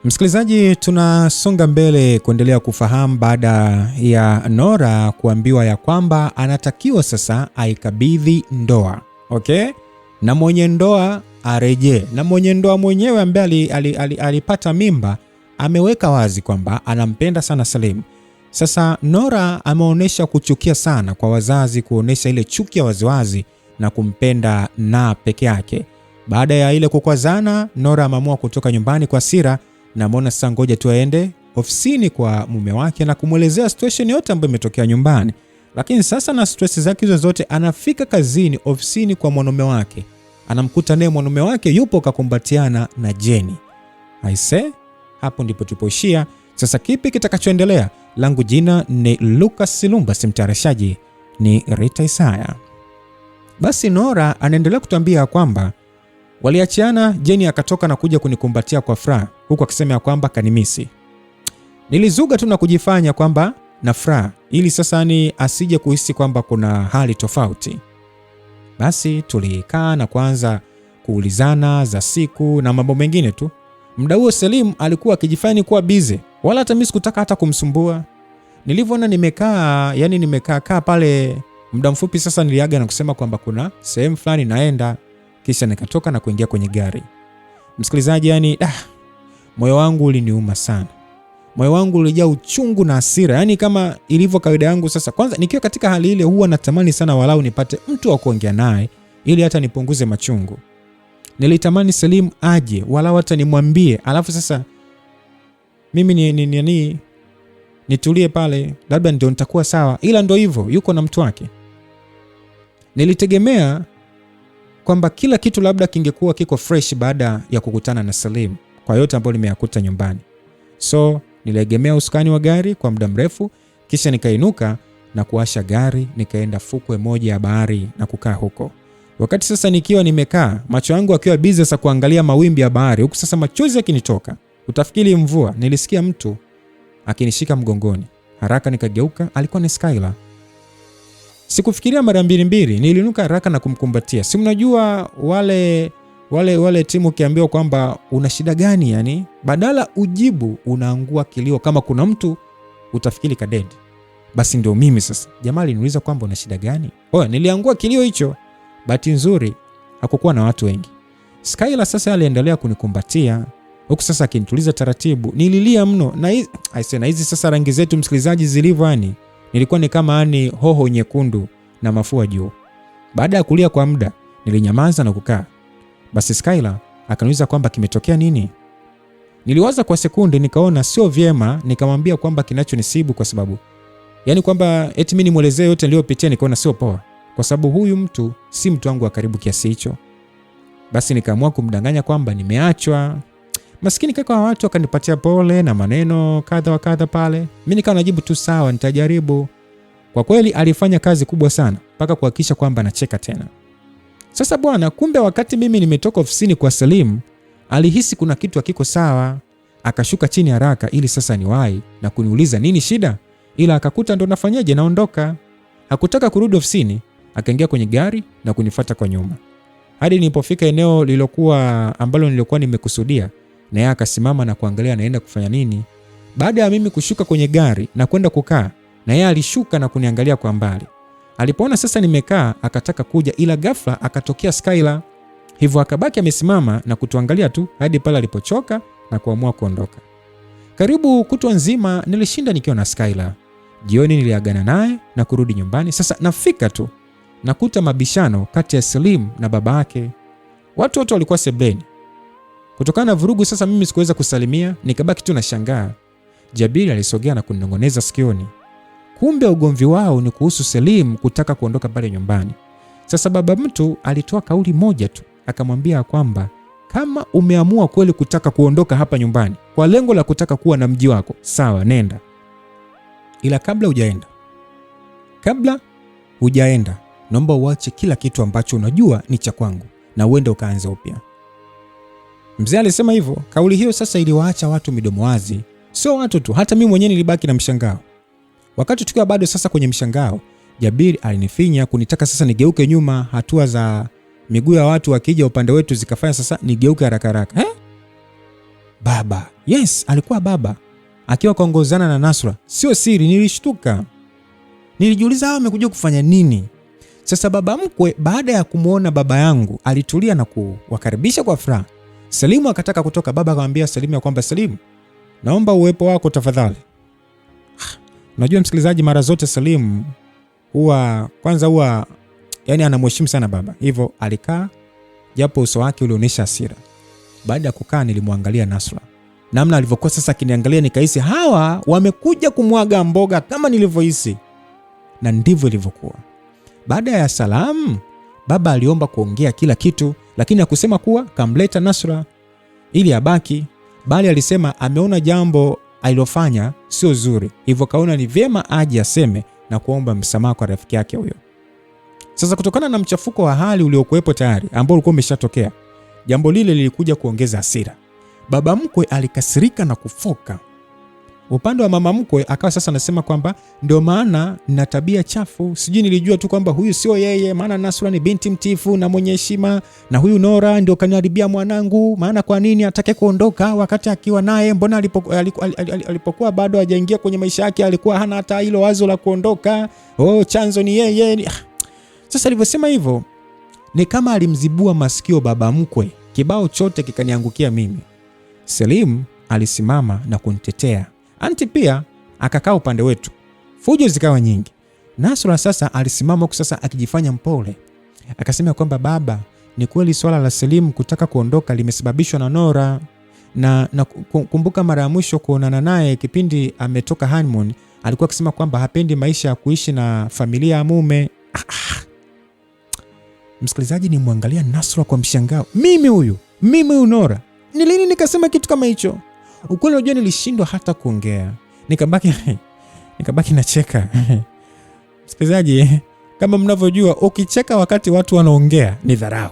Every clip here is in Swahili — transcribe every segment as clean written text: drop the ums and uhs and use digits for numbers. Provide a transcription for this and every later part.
Msikilizaji, tunasonga mbele kuendelea kufahamu baada ya Nora kuambiwa ya kwamba anatakiwa sasa aikabidhi ndoa. Okay? Na mwenye ndoa arejee. Na mwenye ndoa mwenyewe ambaye alipata mimba ameweka wazi kwamba anampenda sana Salim. Sasa Nora ameonyesha kuchukia sana kwa wazazi, kuonesha ile chuki ya waziwazi na kumpenda na peke yake. Baada ya ile kukwazana, Nora ameamua kutoka nyumbani kwa hasira na ameona sasa ngoja tu aende ofisini kwa mume wake na kumwelezea situation yote ambayo imetokea nyumbani. Lakini sasa na stress zake hizo zote, anafika kazini ofisini kwa mwanaume wake. Anamkuta naye mwanaume wake yupo kakumbatiana na Jenny. Aise, hapo ndipo tulipoishia. Sasa kipi kitakachoendelea? Langu jina ni Lucas Silumba, simtayarishaji ni Rita Isaya. Basi Nora anaendelea kutuambia kwamba waliachiana. Jenny akatoka na kuja kunikumbatia kwa furaha, huku akisema kwamba kanimisi. Nilizuga tu na kujifanya kwamba na furaha ili sasa ni asije kuhisi kwamba kuna hali tofauti. Basi tulikaa na kuanza kuulizana za siku na mambo mengine tu. Muda huo Salim alikuwa akijifanya kuwa busy, wala hata mimi sikutaka hata kumsumbua. Nilivyoona nimekaa pale muda mfupi, sasa niliaga na kusema kwamba kuna sehemu fulani naenda, kisha nikatoka na kuingia kwenye gari. Msikilizaji, moyo wangu uliniuma sana. Moyo wangu ulijaa uchungu na hasira. Kama ilivyo kawaida yangu, sasa kwanza nikiwa katika hali ile huwa natamani sana walau nipate mtu wa kuongea naye ili hata nipunguze machungu. Nilitamani Salim aje walau hata nimwambie, alafu sasa mimi nitulie pale, labda ndio nitakuwa sawa. Ila ndio hivyo, yuko na mtu wake. Nilitegemea kwamba kila kitu labda kingekuwa kiko fresh baada ya kukutana na Salim kwa yote ambayo nimeyakuta nyumbani. So niliegemea usukani wa gari kwa muda mrefu, kisha nikainuka na kuasha gari, nikaenda fukwe moja ya bahari na kukaa huko. Wakati sasa nikiwa nimekaa, macho yangu akiwa busy sasa kuangalia mawimbi ya bahari, huku sasa machozi yakinitoka, utafikiri mvua, nilisikia mtu akinishika mgongoni. Haraka nikageuka, alikuwa ni Skylar. Sikufikiria mara mbili, niliinuka haraka na kumkumbatia. Si mnajua wale timu kiambiwa kwamba una shida gani, badala ujibu unaangua kilio kama kuna mtu utafikiri kadedi. Basi ndio mimi sasa. Jamaa aliniuliza kwamba una shida gani? Niliangua kilio hicho. Bahati nzuri hakukuwa na watu wengi. Skylar sasa aliendelea kunikumbatia, huku sasa akinituliza taratibu. Nililia mno na hizi sasa rangi zetu msikilizaji zilivyo, nilikuwa ni kama hoho nyekundu na mafua juu. Baada ya kulia kwa muda, nilinyamaza na kukaa. Basi Skylar akaniuliza kwamba kimetokea nini. Niliwaza kwa sekunde, nikaona sio vyema nikamwambia kwamba kinachonisibu, kwa sababu kwamba eti mimi nimuelezee yote niliyopitia, nikaona sio poa, kwa sababu huyu mtu si mtu wangu wa karibu kiasi hicho. Basi nikaamua kumdanganya kwamba nimeachwa. Maskini kaka wa watu akanipatia pole na maneno kadha wa kadha pale. Mimi nikawa najibu tu sawa, nitajaribu. Kwa kweli alifanya kazi kubwa sana mpaka kuhakikisha kwamba anacheka tena. Sasa bwana, kumbe wakati mimi nimetoka ofisini kwa Salim, alihisi kuna kitu hakiko sawa. Akashuka chini haraka ili sasa niwahi na kuniuliza nini shida, ila akakuta ndo nafanyaje naondoka. Hakutaka kurudi ofisini, akaingia kwenye gari na kunifuata kwa nyuma. Hadi nilipofika eneo ambalo nilikuwa nimekusudia, na yeye akasimama na kuangalia naenda kufanya nini. Baada ya mimi kushuka kwenye gari na kwenda kukaa, na yeye alishuka na kuniangalia kwa mbali. Alipoona sasa nimekaa, akataka kuja, ila ghafla akatokea Skylar. Hivyo akabaki amesimama na kutuangalia tu hadi pale alipochoka na kuamua kuondoka. Karibu kutwa nzima nilishinda nikiwa na Skylar. Jioni niliagana naye na kurudi nyumbani. Sasa nafika tu nakuta mabishano kati ya Salim na baba yake. Watu wote walikuwa sebuleni. Kutokana na vurugu sasa mimi sikuweza kusalimia, nikabaki tu na shangaa. Jabir alisogea na kuninong'oneza sikioni. Kumbe ugomvi wao ni kuhusu Salim kutaka kuondoka pale nyumbani. Sasa baba mtu alitoa kauli moja tu, akamwambia kwamba kama umeamua kweli kutaka kuondoka hapa nyumbani kwa lengo la kutaka kuwa na mji wako, sawa, nenda. Ila kabla hujaenda, naomba uache kila kitu ambacho unajua ni cha kwangu na uende ukaanze upya. Mzee alisema hivyo. Kauli hiyo sasa iliwaacha watu midomo wazi. Sio watu tu, hata mimi mwenyewe nilibaki na mshangao. Wakati tukiwa bado sasa kwenye mshangao, Jabir alinifinya kunitaka sasa nigeuke nyuma, hatua za miguu ya watu wakija upande wetu zikafanya sasa nigeuke haraka haraka. baba. Yes, alikuwa baba akiwa kaongozana na Nasra. Sio siri, nilishtuka. Nilijiuliza hawa wamekuja kufanya nini? Sasa baba mkwe baada ya kumuona baba yangu alitulia na kuwakaribisha kwa furaha. Salimu akataka kutoka. Baba akamwambia Salimu ya kwamba Salimu, naomba uwepo wako tafadhali. Unajua msikilizaji, mara zote Salimu huwa yani anamheshimu sana baba. Hivyo alikaa japo uso wake ulionyesha hasira. Baada ya kukaa nilimwangalia Nasra. Namna alivyokuwa sasa akiniangalia nikahisi hawa wamekuja kumwaga mboga kama nilivyohisi. Na ndivyo ilivyokuwa. Baada ya salamu, baba aliomba kuongea kila kitu, lakini hakusema kuwa kamleta Nasra ili abaki, bali alisema ameona jambo alilofanya sio zuri. Hivyo kaona ni vyema aje aseme na kuomba msamaha kwa rafiki yake huyo. Sasa kutokana na mchafuko wa hali uliokuwepo tayari ambao ulikuwa umeshatokea, jambo lile lilikuja kuongeza hasira. Baba mkwe alikasirika na kufoka. Upande wa mama mkwe akawa sasa anasema kwamba ndio maana nina tabia chafu. Sijui nilijua tu kwamba huyu sio yeye, maana Nasra ni binti mtifu na mwenye heshima, na huyu Nora ndio kaniharibia mwanangu. Maana kwa nini atake kuondoka wakati akiwa naye? Mbona alipokuwa bado hajaingia kwenye maisha yake alikuwa hana hata hilo wazo la kuondoka? Chanzo ni yeye. Sasa alivyosema hivyo ni kama alimzibua masikio baba mkwe. Kibao chote kikaniangukia mimi. Selim alisimama na kunitetea. Anti pia akakaa upande wetu. Fujo zikawa nyingi. Nasra sasa alisimama huku sasa akijifanya mpole. Akasema kwamba baba, ni kweli swala la Selim kutaka kuondoka limesababishwa na Nora. Na kumbuka mara ya mwisho kuonana naye kipindi ametoka honeymoon, alikuwa akisema kwamba hapendi maisha ya kuishi na familia ya mume. Msikilizaji, ni muangalia Nasra kwa mshangao. Mimi huyu Nora. Ni lini nikasema kitu kama hicho? Ukweli unajua nilishindwa hata kuongea. Nikabaki nacheka. Msikilizaji, kama mnavyojua ukicheka wakati watu wanaongea ni dharau.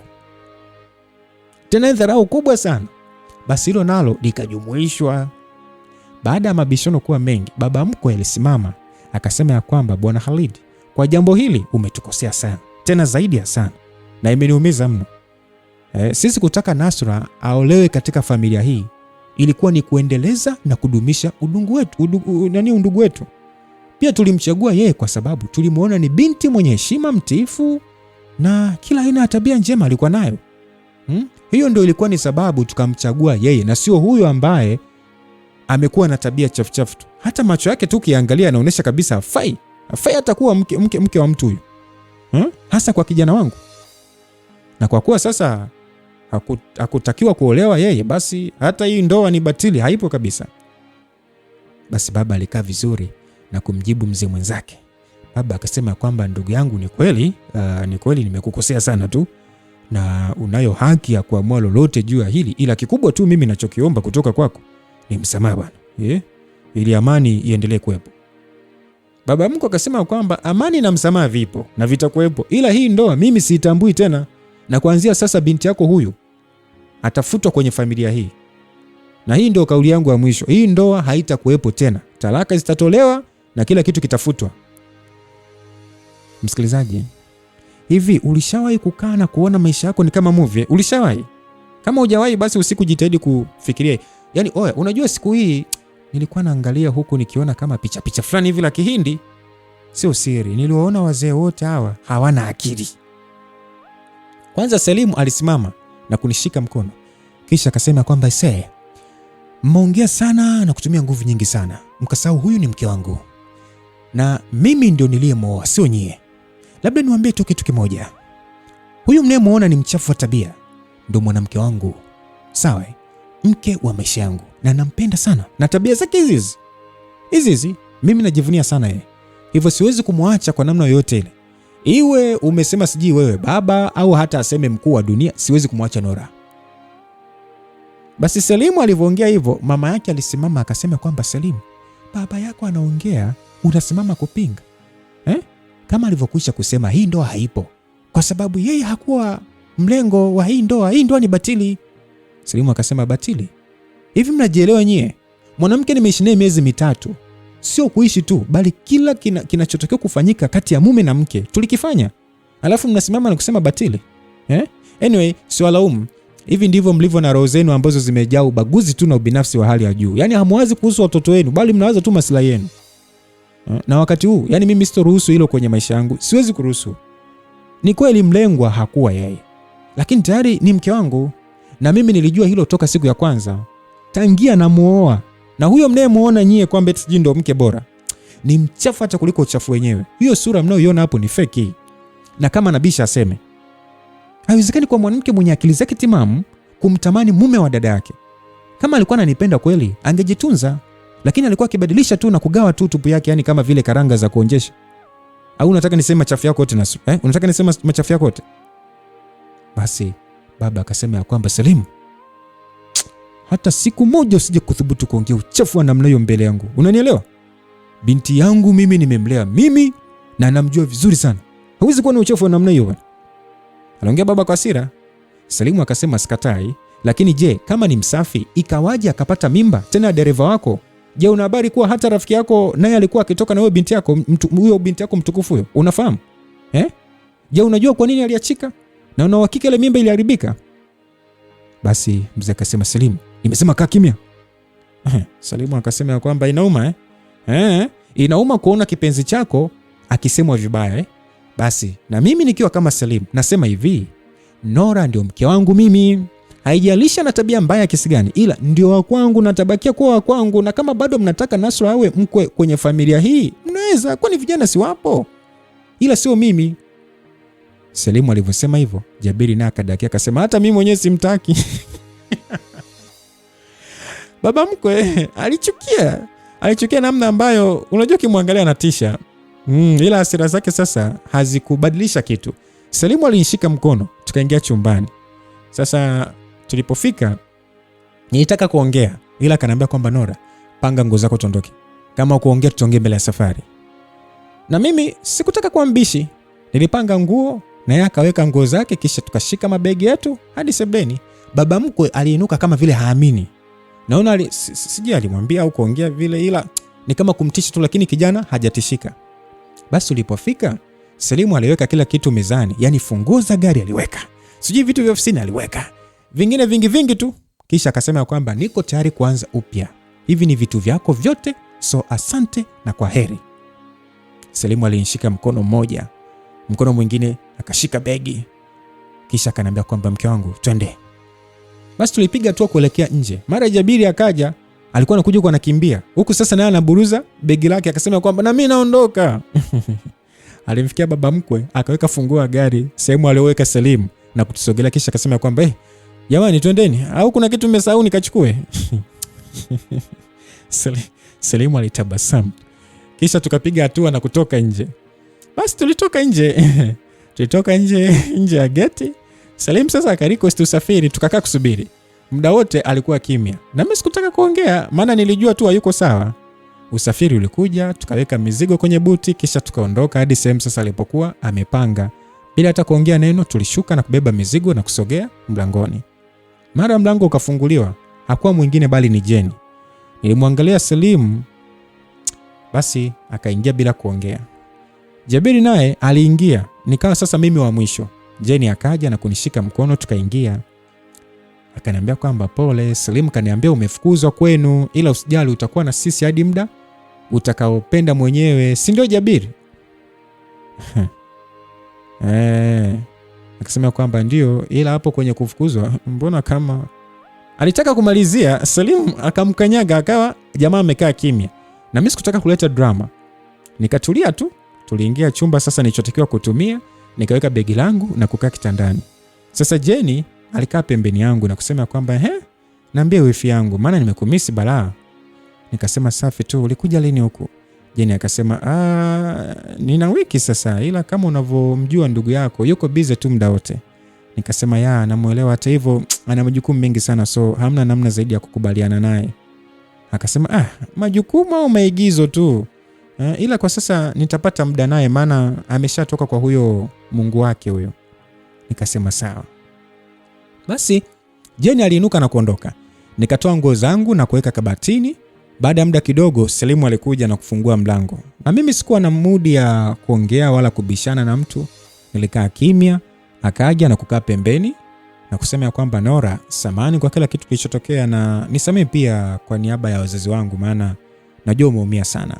Tena dharau kubwa sana. Basi hilo nalo likajumuishwa. Baada ya mabishano kuwa mengi, baba mkwe alisimama akasema ya kwamba Bwana Khalid, kwa jambo hili umetukosea sana. Tena zaidi ya sana. Na imeniumiza mno. Sisi kutaka Nasra aolewe katika familia hii ilikuwa ni kuendeleza na kudumisha undugu wetu. Pia tulimchagua yeye kwa sababu tulimuona ni binti mwenye heshima, mtiifu na kila aina ya tabia njema alikuwa nayo. Hiyo ndio ilikuwa ni sababu tukamchagua yeye na sio huyo ambaye amekuwa na tabia chafu tu. Hata macho yake tu kiangalia anaonyesha kabisa hafai hata kuwa mke wa mtu huyu. Hasa kwa kijana wangu. Na kwa kuwa sasa hakutakiwa kuolewa yeye, basi hata hii ndoa ni batili, haipo kabisa. Basi baba alikaa vizuri na kumjibu mzee mwenzake. Baba akasema kwamba ndugu yangu, ni kweli nimekukosea sana tu, na unayo haki ya kuamua lolote juu ya hili, ila kikubwa tu mimi ninachokiomba kutoka kwako ni msamaha bwana. Ili amani iendelee kuwepo. Baba mkwe akasema kwamba amani na msamaha vipo na vitakuwepo, ila hii ndoa mimi siitambui tena, na kuanzia sasa binti yako huyu atafutwa kwenye familia hii. Na hii ndio kauli yangu ya mwisho. Hii ndoa haitakuwepo tena. Talaka zitatolewa na kila kitu kitafutwa. Msikilizaji, hivi ulishawahi kukaa na kuona maisha yako ni kama movie? Ulishawahi? Kama hujawahi basi usiku jitahidi kufikiria. Yaani unajua siku hii nilikuwa naangalia huku nikiona kama picha fulani hivi la Kihindi. Sio siri, niliwaona wazee wote hawa hawana akili. Kwanza Selimu alisimama na kunishika mkono. Kisha akasema kwamba mmeongea sana na kutumia nguvu nyingi sana. Mkasahau huyu ni mke wangu. Na mimi ndio niliyemwoa, sio nyie. Labda niwaambie tu kitu kimoja. Huyu mnayemuona ni mchafu wa tabia, ndio mwanamke wangu. Sawa? Mke wa maisha yangu. Na nampenda sana. Na tabia zake hizi mimi najivunia sana yeye. Hivyo siwezi kumwacha kwa namna yoyote ile. Iwe umesema siji wewe baba au hata aseme mkuu wa dunia, siwezi kumwacha Nora. Basi Selimu alivyoongea hivyo, mama yake alisimama akasema kwamba Selimu, baba yako anaongea, unasimama kupinga. Kama alivyokwisha kusema hii ndoa haipo. Kwa sababu yeye hakuwa mlengo wa hii ndoa. Hii ndoa ni batili. Selimu akasema batili? Hivi mnajielewa nyie? Mwanamke nimeishi naye miezi 3. Sio kuishi tu, bali kila kinachotokea kufanyika kati ya mume na mke tulikifanya. Alafu mnasimama na kusema batili. Anyway, siwalaumu. Hivi ndivyo mlivyo na roho zenu ambazo zimejaa ubaguzi tu na ubinafsi wa hali ya juu. Yaani hamwazi kuhusu watoto wenu, bali mnawaza tu maslahi yenu. Na wakati huu, yaani mimi sitoruhusu hilo kwenye maisha yangu. Siwezi kuruhusu. Ni kweli mlengwa hakuwa yeye, lakini tayari ni mke wangu, na mimi nilijua hilo toka siku ya kwanza. Tangia namuoa. Na huyo mnayemuona nyie kwamba eti ndio mke bora, ni mchafu hata kuliko uchafu wenyewe. Hiyo sura mnayoiona hapo ni fake. Na kama nabisha aseme, haiwezekani kwa mwanamke mwenye akili zake timamu kumtamani mume wa dada yake. Kama alikuwa ananipenda kweli, angejitunza, lakini alikuwa akibadilisha tu na kugawa tu tupu yake, yani kama vile karanga za kuonjesha. Au unataka niseme machafu yako yote Nasru? Unataka niseme machafu yako yote? Basi baba akasema ya kwamba Salim, hata siku moja usije kuthubutu kuongea uchafu wa namna hiyo mbele yangu. Unanielewa? Binti yangu mimi nimemlea mimi na namjua vizuri sana. Hauwezi kuwa na uchafu wa namna hiyo. Aliongea baba kwa hasira. Salimu akasema sikatai, lakini je, kama ni msafi ikawaje akapata mimba tena dereva wako? Je, una habari kuwa hata rafiki yako naye alikuwa akitoka na wewe binti yako, huyo binti yako mtukufu huyo? Unafahamu? Je, unajua kwa nini aliachika? Na una uhakika ile mimba iliharibika? Basi mzee akasema, Salimu, nimesema kaa kimya. Salimu akasema kwamba inauma inauma kuona kipenzi chako akisemwa vibaya Basi na mimi nikiwa kama Salimu nasema hivi, Nora ndio mke wangu mimi. Haijalisha na tabia mbaya kiasi gani, ila ndio wa kwangu na tabakia kuwa wa kwangu. Na kama bado mnataka Nasra awe mkwe kwenye familia hii, mnaweza, kwani vijana si wapo, ila sio mimi. Salimu alivyosema hivyo, Jabiri naye akadakia akasema hata mimi mwenyewe simtaki. Baba mkwe alichukia namna ambayo unajua kimwangalia anatisha. Ila hasira zake sasa hazikubadilisha kitu. Salimu alinishika mkono, tukaingia chumbani. Sasa tulipofika nilitaka kuongea, ila akaniambia kwamba Nora, panga nguo zako tuondoke. Kama kuongea tutaongea mbele ya safari. Na mimi sikutaka kuwa mbishi. Nilipanga nguo na yeye akaweka nguo zake, kisha tukashika mabegi yetu hadi sebeni. Baba mkwe aliinuka kama vile haamini. Naona sijui alimwambia au kuongea vile, ila ni kama kumtisha tu, lakini kijana hajatishika. Basi tulipofika, Salimu aliweka kila kitu mezani, yani funguo za gari aliweka, sijui vitu vya ofisini aliweka, vingine vingi tu. Kisha akasema kwamba niko tayari kuanza upya. Hivi ni vitu vyako vyote, so asante na kwa heri. Salimu alinishika mkono mmoja, mkono mwingine akashika begi. Kisha akaniambia kwamba mke wangu, twende. Basi tulipiga hatua kuelekea nje. Mara Jabiri akaja, alikuwa anakuja kwa anakimbia. Huku sasa naye anaburuza begi lake akasema kwamba na mimi naondoka. Alimfikia baba mkwe, akaweka funguo ya gari sehemu aliyoweka Salimu na kutusogelea, kisha akasema kwamba jamani twendeni au kuna kitu mmesahau nikachukue. Salimu alitabasamu. Kisha tukapiga hatua na kutoka nje. Basi tulitoka nje ya geti. Salimu sasa akarequest usafiri, tukakaa kusubiri. Muda wote alikuwa kimya. Na mimi sikutaka kuongea, maana nilijua tu hayuko sawa. Usafiri ulikuja, tukaweka mizigo kwenye buti, kisha tukaondoka hadi sehemu sasa alipokuwa amepanga. Bila hata kuongea neno, tulishuka na kubeba mizigo na kusogea mlangoni. Mara mlango ukafunguliwa, hakuwa mwingine bali ni Jeni. Nilimwangalia Salimu, basi akaingia bila kuongea. Jabiri naye aliingia, nikawa sasa mimi wa mwisho. Jeni akaja na kunishika mkono, tukaingia. Akaniambia kwamba pole. Salimu kaniambia umefukuzwa kwenu, ila usijali, utakuwa na sisi hadi muda utakaopenda mwenyewe, si ndio Jabiri? Akasema kwamba ndio, ila hapo kwenye kufukuzwa mbona kama alitaka kumalizia. Salimu akamkanyaga, akawa jamaa amekaa kimya. Na mimi sikutaka kuleta drama, nikatulia tu. Tuliingia chumba sasa nilichotakiwa kutumia, nikaweka begi langu na kukaa kitandani. Sasa Jeni alikaa pembeni yangu na kusema kwamba niambie wifi yangu, maana nimekumisi balaa. Nikasema safi tu, ulikuja lini huku? Jeni akasema nina wiki sasa, ila kama unavyomjua ndugu yako yuko busy tu muda wote. Nikasema namuelewa, hata hivyo ana majukumu mengi sana, so hamna namna zaidi ya kukubaliana naye. Akasema majukumu au maigizo tu, ila kwa sasa nitapata muda naye, maana ameshatoka kwa huyo Mungu wake huyo. Nikasema sawa. Basi Jeni aliinuka na kuondoka. Nikatoa nguo zangu na kuweka kabatini. Baada ya muda kidogo Salimu alikuja na kufungua mlango. Na mimi sikuwa na mudi ya kuongea wala kubishana na mtu. Nilikaa kimya. Akaja na kukaa pembeni na kusema ya kwamba Nora, samahani kwa kila kitu kilichotokea na nisamehe pia kwa niaba ya wazazi wangu, maana najua umeumia sana.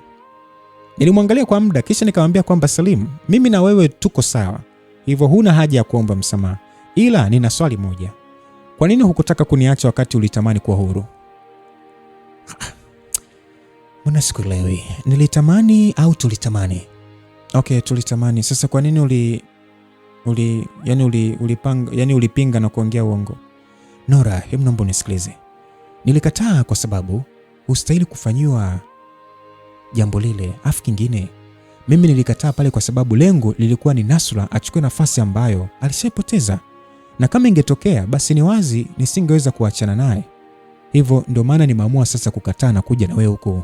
Nilimwangalia kwa muda kisha nikamwambia kwamba Salim, mimi na wewe tuko sawa, hivyo huna haja ya kuomba msamaha, ila nina swali moja. Kwa nini hukutaka kuniacha wakati ulitamani kuwa huru? Mbona sikuelewi? Nilitamani au tulitamani? Okay, tulitamani. Sasa kwa nini ulipinga na kuongea uongo? Nora, hebu naomba unisikilize. Nilikataa kwa sababu hustahili kufanyiwa jambo lile. Afu kingine, mimi nilikataa pale kwa sababu lengo lilikuwa ni Nasra achukue nafasi ambayo alishaipoteza, na kama ingetokea basi ni wazi nisingeweza kuachana naye. Hivyo ndio maana nimeamua sasa kukataa na kuja na wewe huko.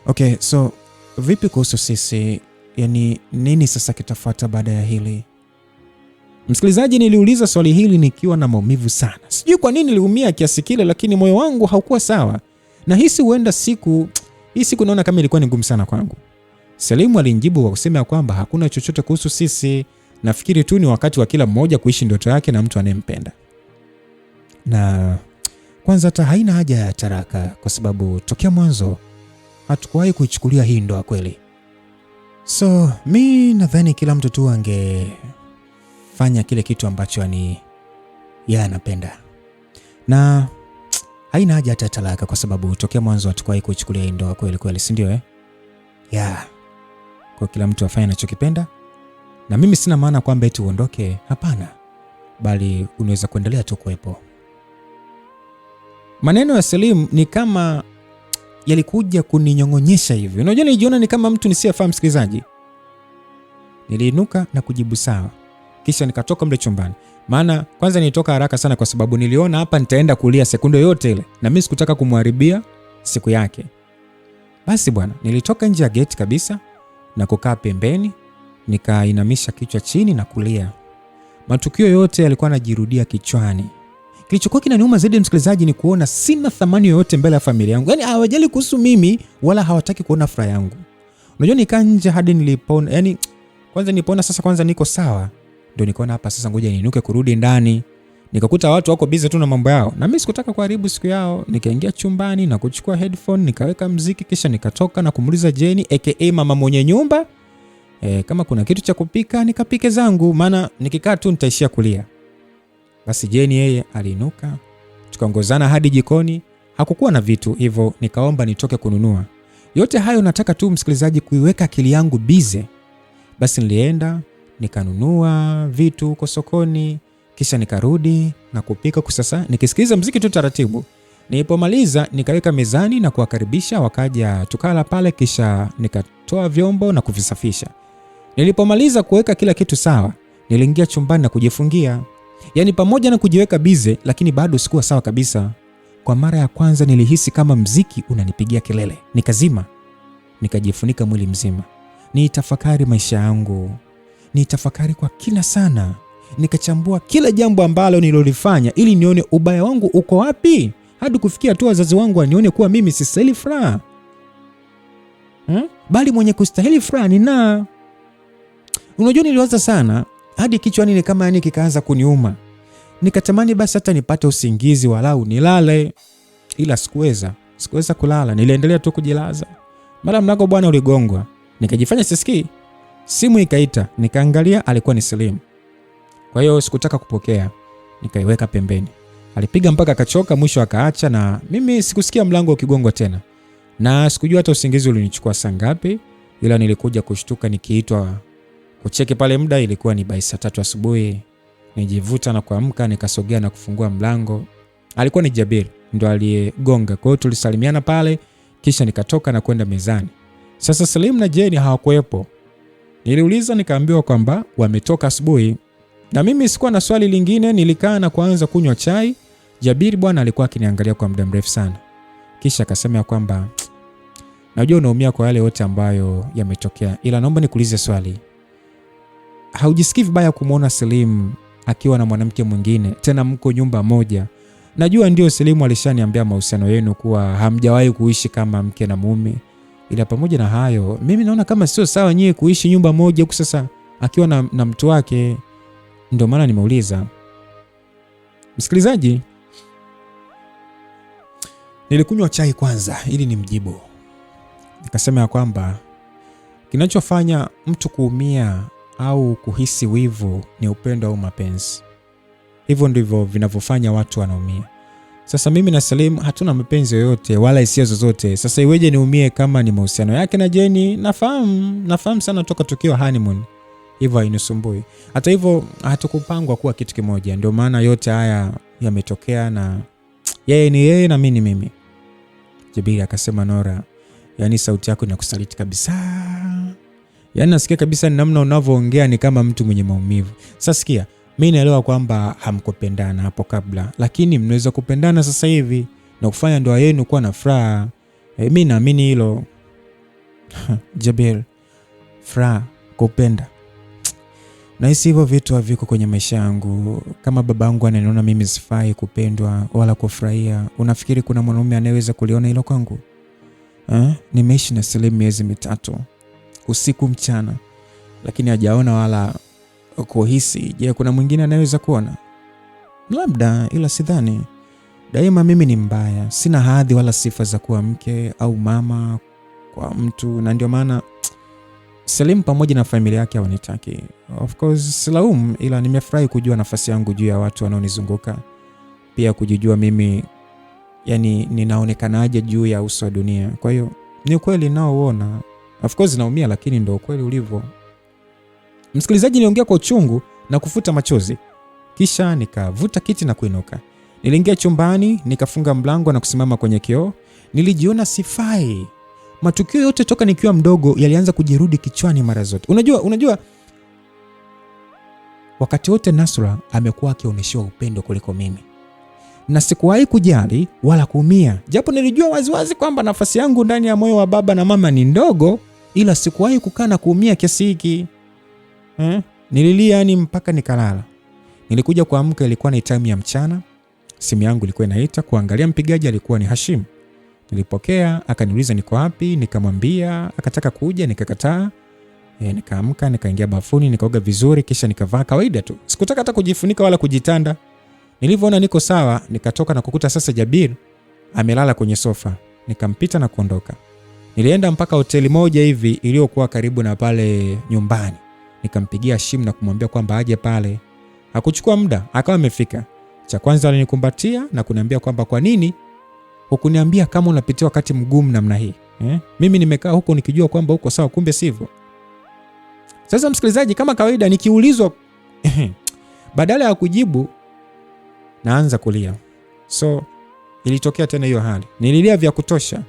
Okay, so vipi kuhusu sisi? Yaani nini sasa kitafuata baada ya hili? Msikilizaji, niliuliza swali hili nikiwa na maumivu sana. Sijui kwa nini niliumia kiasi kile, lakini moyo wangu haukuwa sawa. Na hisi huenda hii siku naona kama ilikuwa ni ngumu sana kwangu. Salimu alinijibu kwa kusema kwamba hakuna chochote kuhusu sisi. Nafikiri tu ni wakati wa kila mmoja kuishi ndoto yake na mtu anayempenda. Na kwanza hata haina haja ya taraka kwa sababu tokea mwanzo hatukuwahi kuichukulia hii ndoa kweli. So mi nadhani kila mtu tu angefanya kile kitu ambacho yeye anapenda. Na haina haja hata talaka kwa sababu tokea mwanzo hatukuwahi kuichukulia hii ndoa kweli, si ndio Kwa kila mtu afanye anachokipenda. Na mimi sina maana kwamba eti uondoke, hapana. Bali unaweza kuendelea tu kuwepo. Maneno ya Salim ni kama yalikuja kuninyong'onyesha hivi. Unajua nilijiona ni kama mtu nisiyefahamu msikilizaji. Niliinuka na kujibu sawa. Kisha nikatoka mle chumbani. Maana kwanza nilitoka haraka sana kwa sababu niliona hapa nitaenda kulia sekunde yote ile na mimi sikutaka kumharibia siku yake. Basi bwana, nilitoka nje ya gate kabisa na kukaa pembeni, nikainamisha kichwa chini na kulia. Matukio yote yalikuwa yanajirudia kichwani. Kilichokuwa kinaniuma zaidi msikilizaji ni kuona sina thamani yoyote mbele ya familia yangu. Yaani hawajali kuhusu mimi wala hawataki kuona furaha yangu. Unajua nikaa nje hadi nilipoona, yani kwanza nilipoona sasa kwanza niko sawa, ndio nikaona hapa sasa ngoja niinuke kurudi ndani. Nikakuta watu wako busy tu na mambo yao. Na mimi sikutaka kuharibu siku yao. Nikaingia chumbani na kuchukua headphone, nikaweka muziki kisha nikatoka na kumuuliza Jenny aka mama mwenye nyumba kama kuna kitu cha kupika nikapike zangu, maana nikikaa tu nitaishia kulia. Basi Jenny yeye aliinuka, tukaongozana hadi jikoni. Hakukuwa na vitu hivyo nikaomba nitoke kununua. Yote hayo nataka tu msikilizaji kuiweka akili yangu busy. Basi nilienda nikanunua vitu kwa sokoni, kisha nikarudi na kupika kwa sasa nikisikiliza muziki tu taratibu. Nilipomaliza nikaweka mezani na kuwakaribisha wakaja tukala pale, kisha nikatoa vyombo na kuvisafisha. Nilipomaliza kuweka kila kitu sawa, niliingia chumbani na kujifungia. Yaani pamoja na kujiweka busy lakini bado sikuwa sawa kabisa. Kwa mara ya kwanza nilihisi kama muziki unanipigia kelele. Nikazima, nikajifunika mwili mzima. Nitafakari maisha yangu. Nitafakari kwa kina sana. Nikachambua kila jambo ambalo nilolifanya ili nione ubaya wangu uko wapi, hadi kufikia tu wazazi wangu wanione kuwa mimi sistahili furaha. Bali mwenye kustahili furaha ni na. Unajua niliwaza sana hadi kichwani ni kama kikaanza kuniuma. Nikatamani basi hata nipate usingizi walau nilale, ila sikuweza kulala. Niliendelea tu kujilaza. Mara mlango bwana uligongwa. Nikajifanya sisikii. Simu ikaita, nikaangalia alikuwa ni Salim. Kwa hiyo sikutaka kupokea, nikaiweka pembeni. Alipiga mpaka akachoka, mwisho akaacha na mimi sikusikia mlango ukigongwa tena. Na sikujua hata usingizi ulinichukua saa ngapi, ila nilikuja kushtuka nikiitwa kucheki pale muda ilikuwa ni 3:00 asubuhi. Nijivuta na kuamka, nikasogea na kufungua mlango. Alikuwa ni Jabir, ndo aliyegonga. Kwa hiyo tulisalimiana pale, kisha nikatoka na kwenda mezani. Sasa Salim na Jenny hawakuepo. Niliuliza nikaambiwa kwamba wametoka asubuhi. Na mimi sikuwa na swali lingine, nilikaa na kuanza kunywa chai. Jabir bwana alikuwa akiniangalia kwa muda mrefu sana. Kisha akasema kwamba najua unaumia kwa yale yote ambayo yametokea, ila naomba nikuulize swali. Haujisikii vibaya kumuona Salim akiwa na mwanamke mwingine, tena mko nyumba moja? Najua ndio Salim alishaniambia mahusiano yenu kuwa hamjawahi kuishi kama mke na mume. Ila pamoja na hayo, mimi naona kama sio sawa nyie kuishi nyumba moja huku sasa akiwa na mtu wake. Ndio maana nimeuliza. Msikilizaji, nilikunywa chai kwanza ili nimjibu. Nikasema ya kwamba kinachofanya mtu kuumia au kuhisi wivu ni upendo au mapenzi. Hivyo ndivyo vinavyofanya watu wanaumia. Sasa mimi na Salim hatuna mapenzi yoyote wala hisia zozote. Sasa iweje niumie kama ni mahusiano yake na Jenny? Nafahamu sana toka tukiwa honeymoon. Hivyo hainisumbui. Hata hivyo hatukupangwa kuwa kitu kimoja. Ndio maana yote haya yametokea, na yeye ni yeye na mimi ni mimi. Jabir akasema, Nora, yani sauti yako inakusaliti kabisa. Yani nasikia kabisa namna unavyoongea ni kama mtu mwenye maumivu. Sasa sikia, mimi naelewa kwamba hamkupendana hapo kabla, lakini mnaweza kupendana sasa hivi na kufanya ndoa yenu kuwa na furaha. Mimi naamini hilo. Jabir, furaha, kupenda, nahisi hivyo vitu haviko kwenye maisha yangu. Kama babangu ananiona mimi sifai kupendwa wala kufurahia, unafikiri kuna mwanaume anayeweza kuliona hilo kwangu? Nimeishi na Salim miezi 3 usiku mchana, lakini hajaona wala kuhisi. Je, kuna mwingine anayeweza kuona? Labda, ila sidhani. Daima mimi ni mbaya, sina hadhi wala sifa za kuwa mke au mama kwa mtu, na ndio maana Salim pamoja na familia yake hawanitaki. Of course silaumu, ila nimefurahi kujua nafasi yangu juu ya watu wanaonizunguka. Pia kujijua mimi yani ninaonekanaje juu ya uso wa dunia. Kwa hiyo ni ukweli naoona. Of course naumia, lakini ndio ukweli ulivyo. Msikilizaji, niongea kwa uchungu na kufuta machozi. Kisha nikavuta kiti na kuinuka. Niliingia chumbani, nikafunga mlango na kusimama kwenye kioo. Nilijiona sifai. Matukio yote toka nikiwa mdogo yalianza kujirudi kichwani mara zote. Unajua wakati wote Nasra amekuwa akionyesha upendo kuliko mimi, na sikuwahi kujali wala kuumia, japo nilijua waziwazi kwamba nafasi yangu ndani ya moyo wa baba na mama ni ndogo, ila sikuwahi kukaa na kuumia kiasi hiki. Nililia yani mpaka nikalala. Nilikuja kuamka, ilikuwa ni time ya mchana. Simu yangu ilikuwa inaita, kuangalia mpigaji alikuwa ni Hashim. Nilipokea, akaniuliza niko wapi, nikamwambia, akataka kuja, nikakataa. Nikaamka, nikaingia bafuni, nikaoga vizuri, kisha nikavaa kawaida tu. Sikutaka hata kujifunika wala kujitanda. Nilivyoona niko sawa, nikatoka na kukuta sasa Jabir amelala kwenye sofa. Nikampita na kuondoka. Nilienda mpaka hoteli moja hivi iliyokuwa karibu na pale nyumbani. Nikampigia Hashim na kumwambia kwamba aje pale. Hakuchukua muda, akawa amefika. Cha kwanza alinikumbatia na kuniambia kwamba kwa nini hukuniambia kama unapitia wakati mgumu namna hii? Mimi nimekaa huko nikijua kwamba uko sawa, kumbe sivyo. Sasa msikilizaji, kama kawaida nikiulizwa badala ya kujibu naanza kulia. So ilitokea tena hiyo hali. Nililia vya kutosha.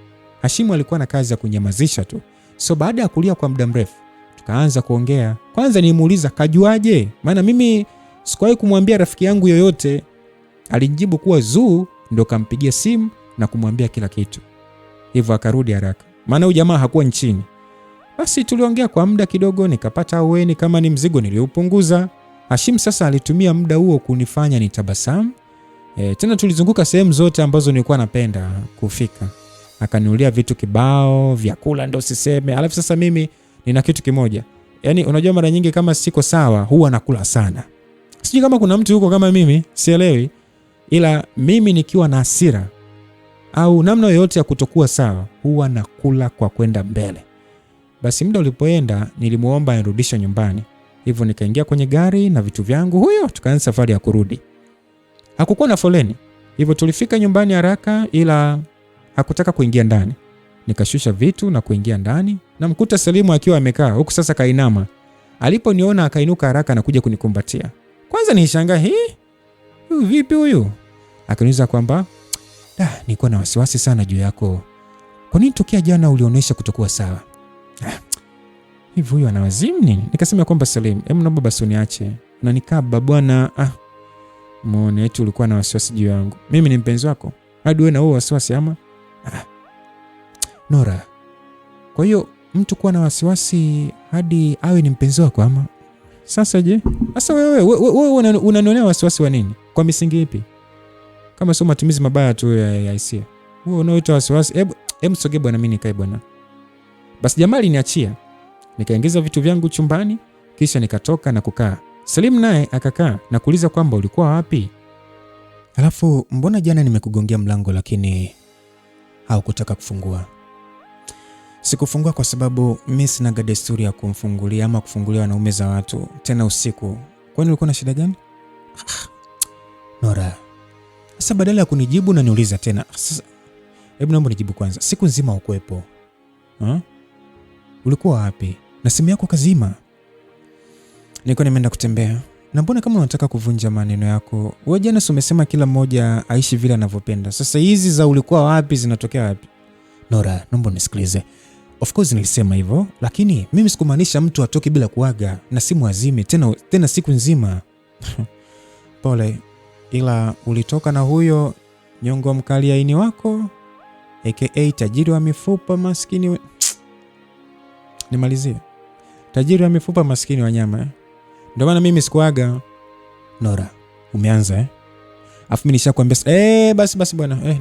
Hashim alikuwa na kazi ya kunyamazisha tu. So baada ya kulia kwa muda mrefu, tukaanza kuongea. Kwanza nilimuuliza kajuaje? Maana mimi sikuwahi kumwambia rafiki yangu yoyote. Alinijibu kuwa Zuu ndo kampigia simu na kumwambia kila kitu. Hivyo akarudi haraka, maana huyu jamaa hakuwa nchini. Basi tuliongea kwa muda kidogo, nikapata aweni kama ni mzigo niliupunguza. Hashim sasa alitumia muda huo kunifanya nitabasamu. Tena tulizunguka sehemu zote ambazo nilikuwa napenda kufika. Akaniulia vitu kibao, vyakula ndo siseme. Alafu sasa mimi nina kitu kimoja. Yaani unajua mara nyingi kama siko sawa huwa nakula sana. Sijui kama kuna mtu yuko kama mimi, sielewi. Ila mimi nikiwa na hasira au namna yoyote ya kutokuwa sawa huwa nakula kwa kwenda mbele. Basi muda ulipoenda nilimuomba anirudishe nyumbani. Hivyo nikaingia kwenye gari na vitu vyangu, huyo tukaanza safari ya kurudi. Hakukuwa na foleni. Hivyo tulifika nyumbani haraka, ila hakutaka kuingia ndani. Nikashusha vitu na kuingia ndani, na mkuta Salimu akiwa amekaa huku sasa kainama. Aliponiona akainuka haraka na kuja kunikumbatia. Kwanza nilishangaa, huyu vipi huyu? Akaniuliza kwamba nilikuwa na wasiwasi sana juu yako. Kwa nini tokea jana ulionyesha kutokuwa sawa? Hivi huyu ana wazimu nini? Nikasema kwamba Salim, naomba basi uniache. Unanikaba bwana. Muone eti ulikuwa na wasiwasi juu yangu. Mimi ni mpenzi wako. Hadi wewe na wewe wasiwasi ama? Nora. Kwa hiyo mtu kuwa na wasiwasi hadi awe ni mpenzi wako ama? Sasa je? Sasa wewe unanionea wasiwasi wa nini? Kwa misingi ipi? Kama sio matumizi mabaya tu ya hisia. Wewe unaoita wasiwasi. Hebu sogea bwana, mimi nikae bwana. Basi jamaa aliniachia. Nikaingiza vitu vyangu chumbani, kisha nikatoka na kukaa. Salim naye akakaa na kuuliza kwamba ulikuwa wapi? Halafu mbona jana nimekugongea mlango lakini haukutaka kufungua? Sikufungua kwa sababu mimi sina desturi ya kumfungulia ama kufungulia wanaume za watu tena usiku. Kwani ulikuwa na shida gani? Nora, sasa badala ya kunijibu na niuliza tena. Sasa hebu naomba nijibu kwanza. Siku nzima hukuepo. Ulikuwa wapi? Na simu yako kazima. Nilikuwa nimeenda kutembea. Na mbona kama unataka kuvunja maneno yako? Wewe jana umesema kila mmoja aishi vile anavyopenda. Sasa hizi za ulikuwa wapi zinatokea wapi? Nora, naomba nisikilize. Of course nilisema hivyo, lakini mimi sikumaanisha mtu atoke bila kuaga na simu azime tena siku nzima. Pole, ila ulitoka na huyo nyongo mkali aini wako aka tajiri wa mifupa maskini Nimalizie. Tajiri wa mifupa maskini wa nyama. Ndio maana mimi sikuaga. Nora, umeanza Afu mimi nishakwambia basi bwana.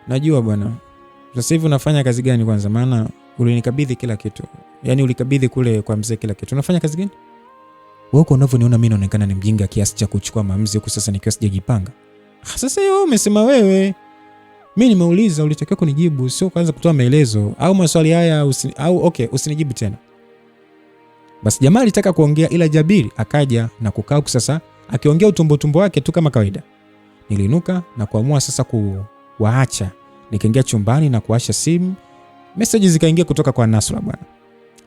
Najua bwana. Sasa hivi unafanya kazi gani kwanza? Maana ulinikabidhi kila kitu. Yaani ulikabidhi kule kwa mzee kila kitu. Unafanya kazi gani? Wewe uko unavyoniona mimi naonekana ni mjinga kiasi cha kuchukua maamuzi huko sasa nikiwa sijajipanga. Sasa hiyo umesema wewe. Mimi nimeuliza, ulitakiwa kunijibu, sio kwanza kutoa maelezo au maswali haya usinijibu tena. Basi jamaa alitaka kuongea ila Jabiri akaja na kukaa huko sasa akiongea utumbo wake tu kama kawaida. Niliinuka na kuamua sasa kuwaacha. Nikaingia chumbani na kuwasha simu. Message zikaingia kutoka kwa Nasra bwana.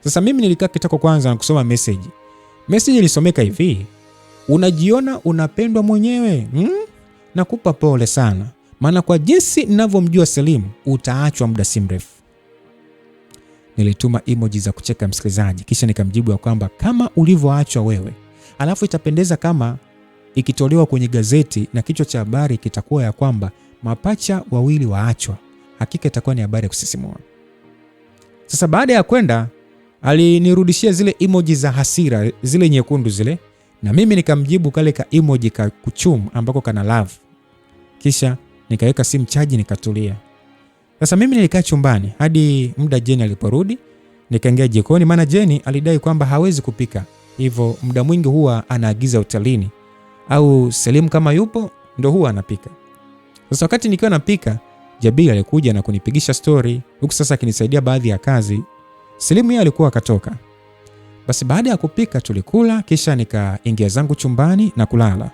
Sasa mimi nilikaa kitako kwanza na kusoma message. Message ilisomeka hivi: unajiona unapendwa mwenyewe? Nakupa pole sana. Maana kwa jinsi ninavyomjua Selim utaachwa muda si mrefu. Nilituma emoji za kucheka msikilizaji, kisha nikamjibu ya kwamba kama ulivyoachwa wewe, alafu itapendeza kama ikitolewa kwenye gazeti na kichwa cha habari kitakuwa ya kwamba mapacha wawili waachwa. Hakika itakuwa ni habari ya kusisimua. Sasa baada ya kwenda alinirudishia zile emoji za hasira, zile nyekundu zile, na mimi nikamjibu kale ka emoji ka kuchum ambako kana love. Kisha nikaweka simu chaji nikatulia. Sasa mimi nilikaa chumbani hadi muda Jeni aliporudi. Nikaingia jikoni maana Jeni alidai kwamba hawezi kupika. Hivyo muda mwingi huwa anaagiza hotelini au Selim kama yupo ndo huwa anapika. Sasa wakati nikiwa napika, Jabiri alikuja na kunipigisha story huku sasa akinisaidia baadhi ya kazi. Selim yeye alikuwa akatoka. Basi baada ya kupika tulikula, kisha nikaingia zangu chumbani na kulala.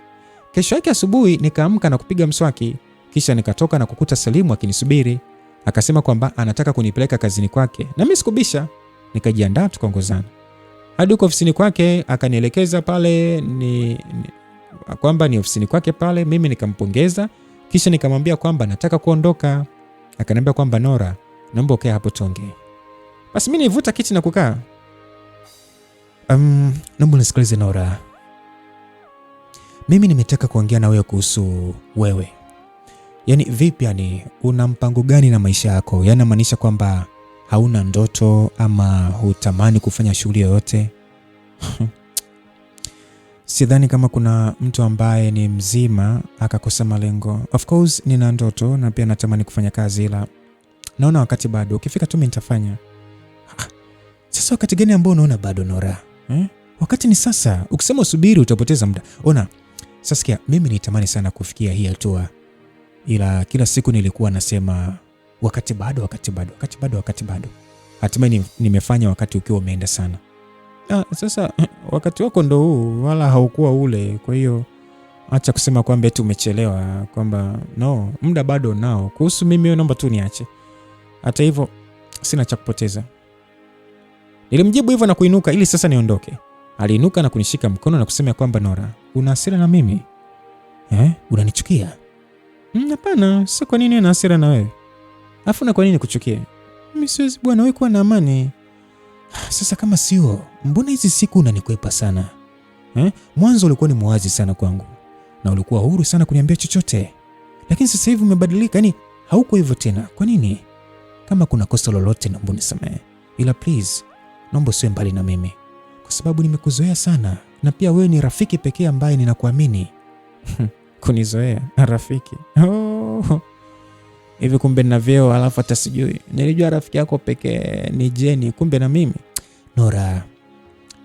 Kesho yake asubuhi nikaamka na kupiga mswaki, kisha nikatoka na kukuta Selim akinisubiri. Akasema kwamba anataka kunipeleka kazini kwake. Na mimi sikubisha, nikajiandaa tukaongozana. Hadi huko ofisini kwake akanielekeza pale kwamba ni ofisini kwake pale. Mimi nikampongeza, kisha nikamwambia kwamba nataka kuondoka. Akaniambia kwamba Nora, naomba ukae hapo tuongee. Basi mimi nivuta kiti na kukaa. Naomba nisikilize Nora. Mimi nimetaka kuongea na wewe kuhusu wewe. Yaani vipi, yani una mpango gani na maisha yako? Yaani maanisha kwamba hauna ndoto ama hutamani kufanya shughuli yoyote? Sidhani kama kuna mtu ambaye ni mzima akakosa malengo. Of course nina ndoto na pia natamani kufanya kazi, ila naona wakati bado. Ukifika tu mimi nitafanya. Sasa wakati gani ambao unaona bado Nora? Wakati ni sasa. Ukisema usubiri utapoteza muda. Ona, sasa sikia, mimi nitamani sana kufikia hii hatua. Ila kila siku nilikuwa nasema wakati bado. Hatimaye nimefanya wakati ukiwa umeenda sana. Sasa wakati wako ndo huu, wala haukuwa ule. Kwa hiyo acha kusema kwamba eti umechelewa, kwamba no, muda bado nao. Kuhusu mimi naomba tu niache. Hata hivyo sina cha kupoteza. Nilimjibu hivyo na kuinuka ili sasa niondoke. Aliinuka na kunishika mkono na kusema kwamba Nora, una hasira na mimi? Unanichukia? Hapana, sasa kwa nini nina hasira na wewe? Afu na kwa nini kuchukia? Mimi siwezi bwana, wewe kuwa na amani. Sasa kama sio, mbona hizi siku unanikwepa sana? Mwanzo ulikuwa ni mwazi sana kwangu na ulikuwa huru sana kuniambia chochote. Lakini sasa hivi umebadilika, yani hauko hivyo tena. Kwa nini? Kama kuna kosa lolote naomba unisamehe. Ila please, naomba usiwe mbali na mimi. Kwa sababu nimekuzoea sana na pia wewe ni rafiki pekee ambaye ninakuamini. Kunizoea rafiki? Hivi kumbe na vyeo alafu hata sijui. Nilijua rafiki yako pekee ni Jeni, kumbe na mimi. Nora,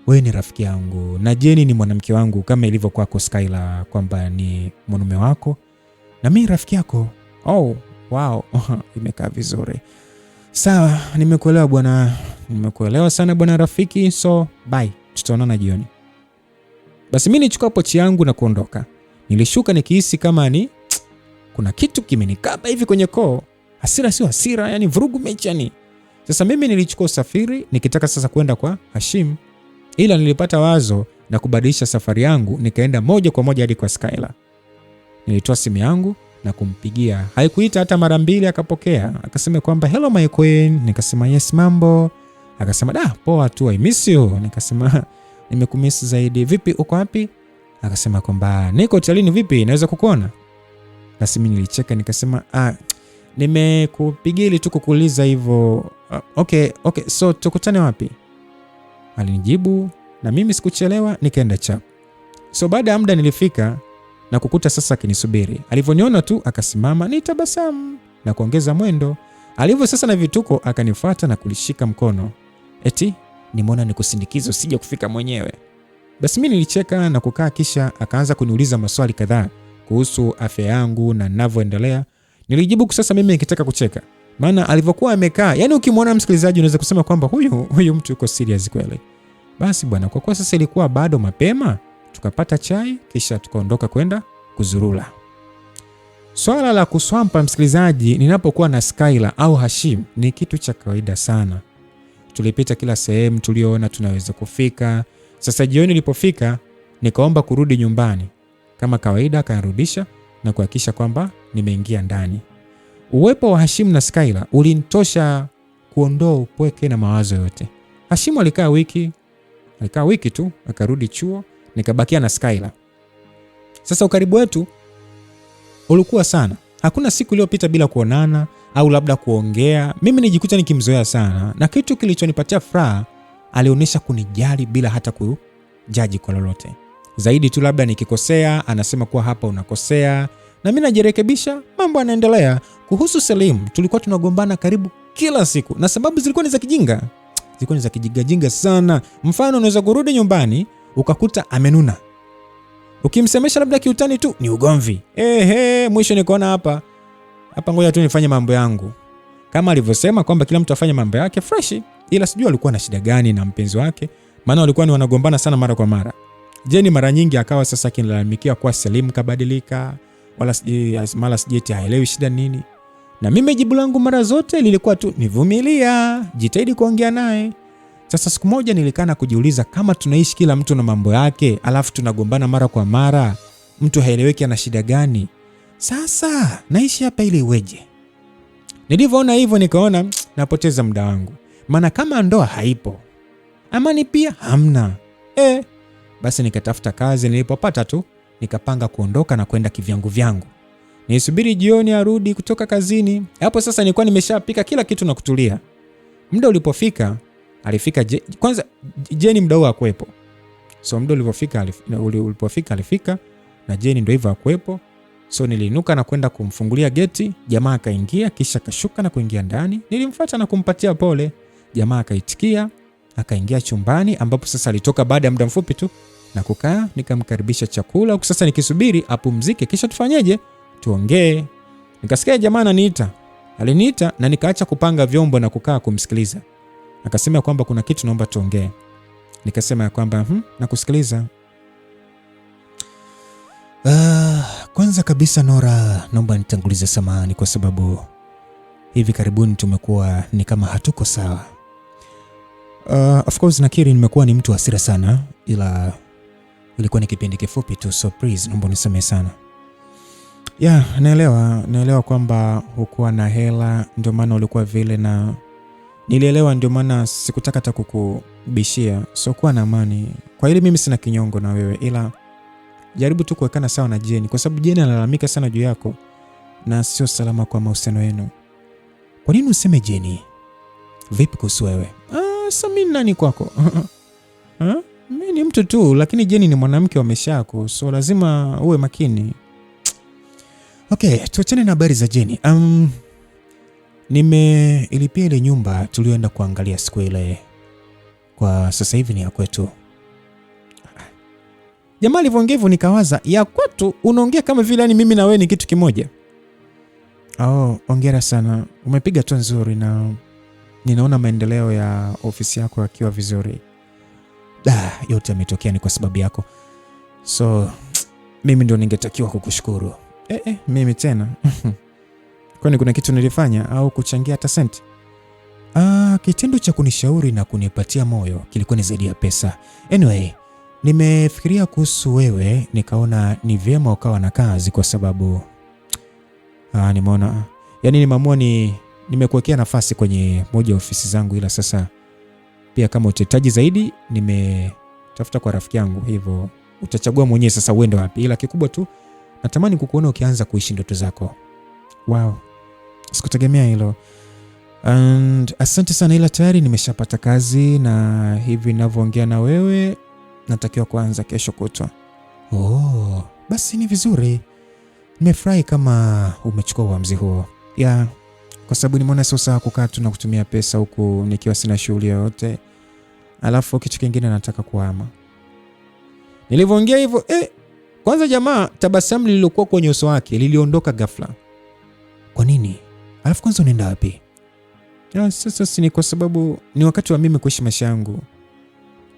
wewe ni rafiki yangu na Jeni ni mwanamke wangu kama ilivyo kwako Skyla kwamba ni mwanaume wako. Na mimi rafiki yako. Oh, wow. Imekaa vizuri. Sawa, nimekuelewa bwana. Nimekuelewa sana bwana rafiki. So, bye. Tutaonana jioni. Basi mimi nichukua pochi yangu na kuondoka. Nilishuka nikihisi kama kuna kitu kimenikaba hivi kwenye koo. Hasira sio hasira, yani vurugu mechani. Sasa mimi nilichukua usafiri nikitaka sasa kwenda kwa Hashim. Ila nilipata wazo na kubadilisha safari yangu, nikaenda moja kwa moja hadi kwa Skyla. Nilitoa simu yangu na kumpigia. Haikuita hata mara mbili akapokea. Akasema kwamba hello my queen. Nikasema yes mambo. Akasema poa tu, I miss you. Nikasema nimekumiss zaidi. Vipi uko wapi? Akasema kwamba niko hotelini. Vipi naweza kukuona? Basi mimi nilicheka nikasema nimekupigia ili tu kukuuliza hivyo. Okay, so tukutane wapi? Alinijibu na mimi sikuchelewa nikaenda chap. So baada ya muda nilifika na kukuta sasa akinisubiri. Alivyoniona tu akasimama, nitabasamu na kuongeza mwendo. Alivyo sasa na vituko akanifuata na kulishika mkono. Eti nimeona nikusindikize usije kufika mwenyewe. Basi mimi nilicheka na kukaa, kisha akaanza kuniuliza maswali kadhaa kuhusu afya yangu na ninavyoendelea. Nilijibu sasa mimi nikitaka kucheka. Maana alivyokuwa amekaa, yani ukimwona msikilizaji unaweza kusema kwamba huyu mtu yuko serious kweli. Basi bwana, kwa kuwa sasa ilikuwa bado mapema, tukapata chai kisha tukaondoka kwenda kuzurula. Swala la kuswampa msikilizaji ninapokuwa na Skyla au Hashim ni kitu cha kawaida sana. Tulipita kila sehemu tuliyoona tunaweza kufika. Sasa jioni ilipofika, nikaomba kurudi nyumbani. Kama kawaida akanirudisha na kuhakikisha kwamba nimeingia ndani. Uwepo wa Hashim na Skyla ulinitosha kuondoa upweke na mawazo yote. Hashim alikaa wiki tu, akarudi chuo, nikabakia na Skyla. Sasa ukaribu wetu ulikuwa sana. Hakuna siku iliyopita bila kuonana au labda kuongea. Mimi nijikuta nikimzoea sana, na kitu kilichonipatia furaha, alionyesha kunijali bila hata kujaji kwa lolote. Zaidi tu labda nikikosea, anasema kuwa hapa unakosea, na mimi najirekebisha, mambo yanaendelea. Kuhusu Selim, tulikuwa tunagombana karibu kila siku, na sababu zilikuwa ni za kijinga. Zilikuwa ni za kijinga sana. Mfano, unaweza kurudi nyumbani ukakuta amenuna. Ukimsemesha labda kiutani tu ni ugomvi. Mwisho nikaona hapa ngoja tu nifanye mambo yangu. Kama alivyosema kwamba kila mtu afanye mambo yake fresh, ila sijui alikuwa na shida gani na mpenzi wake, maana walikuwa ni wanagombana sana mara kwa mara. Jeni mara nyingi akawa sasa akinilalamikia kwa Selim kabadilika, wala sijui haelewi shida nini. Na mimi jibu langu mara zote lilikuwa tu nivumilia, jitahidi kuongea naye. Sasa siku moja nilikana kujiuliza, kama tunaishi kila mtu na mambo yake, alafu tunagombana mara kwa mara, mtu haeleweki ana shida gani? Sasa naishi hapa ili iweje? Nilivyoona hivyo nikaona napoteza muda wangu. Maana kama ndoa haipo, amani pia hamna. Basi nikatafuta kazi, nilipopata tu nikapanga kuondoka na kwenda kivyangu vyangu. Nisubiri jioni arudi kutoka kazini. Hapo sasa nilikuwa nimeshapika kila kitu na kutulia. Muda ulipofika, alifika kwanza Jeni muda huo hakuepo. So muda ulipofika alifika na Jeni ndio hivyo hakuepo. So niliinuka na kwenda kumfungulia geti, jamaa akaingia kisha kashuka na kuingia ndani. Nilimfuata na kumpatia pole. Jamaa akaitikia, akaingia chumbani ambapo sasa alitoka baada ya muda mfupi tu na kukaa, nikamkaribisha chakula. Huku sasa nikisubiri apumzike kisha tufanyeje? Tuongee. Nikasikia jamaa ananiita. Aliniita na nikaacha kupanga vyombo na kukaa kumsikiliza. Akasema kwamba kuna kitu naomba tuongee. Nikasema kwamba nakusikiliza. Kwanza kabisa Nora, naomba nitangulize samahani kwa sababu hivi karibuni tumekuwa ni kama hatuko sawa. Of course nakiri nimekuwa ni mtu hasira sana, ila ilikuwa ni kipindi kifupi tu, so please naomba unisamehe sana. Naelewa kwamba hukuwa na hela ndio maana ulikuwa vile, na nilielewa ndio maana sikutaka hata kukubishia. So kuwa na amani. Kwa hili mimi sina kinyongo na wewe, ila jaribu tu kuwekana sawa na Jeni, kwa sababu Jeni analalamika sana juu yako na sio salama kwa mahusiano yenu. Kwa nini useme Jeni? Vipi kuhusu wewe? Mimi nani kwako? Mimi ni mtu tu, lakini Jeni ni mwanamke wa maisha yako, so lazima uwe makini. Okay, tuachane na habari za Jeni. Nimeilipia ile nyumba tulioenda kuangalia siku ile. Kwa sasa hivi ni ya kwetu. Jamaa alivyoongea hivyo nikawaza, ya kwetu unaongea kama vile yani mimi na wewe ni kitu kimoja. Hongera sana. Umepiga hatua nzuri na ninaona maendeleo ya ofisi yako yakiwa vizuri. Yote yametokea ni kwa sababu yako. So mimi ndio ningetakiwa kukushukuru. Mimi tena. Kwani kuna kitu nilifanya au kuchangia hata senti? Kitendo cha kunishauri na kunipatia moyo kilikuwa ni zaidi ya pesa. Anyway, nimefikiria kuhusu wewe, nikaona ni vyema ukawa na kazi kwa sababu nimeona nimeamua nimekuwekea nafasi kwenye moja ya ofisi zangu, ila sasa pia kama utahitaji zaidi nimetafuta kwa rafiki yangu, hivyo utachagua mwenyewe sasa uende wapi, ila kikubwa tu natamani kukuona ukianza kuishi ndoto zako. Wow, sikutegemea hilo. And asante sana, ila tayari nimeshapata kazi na hivi ninavyoongea na wewe natakiwa kuanza kesho kutwa. Basi ni vizuri. Nimefurahi kama umechukua uamuzi huo. Kwa sababu nimeona sio sawa kukaa tu na kutumia pesa huku nikiwa sina shughuli yoyote. Alafu kitu kingine nataka kuhama. Nilivyoongea hivyo, kwanza jamaa tabasamu lililokuwa kwenye uso wake liliondoka ghafla. Kwa nini? Alafu kwanza unaenda wapi? Sasa ni kwa sababu ni wakati wa mimi kuishi maisha yangu.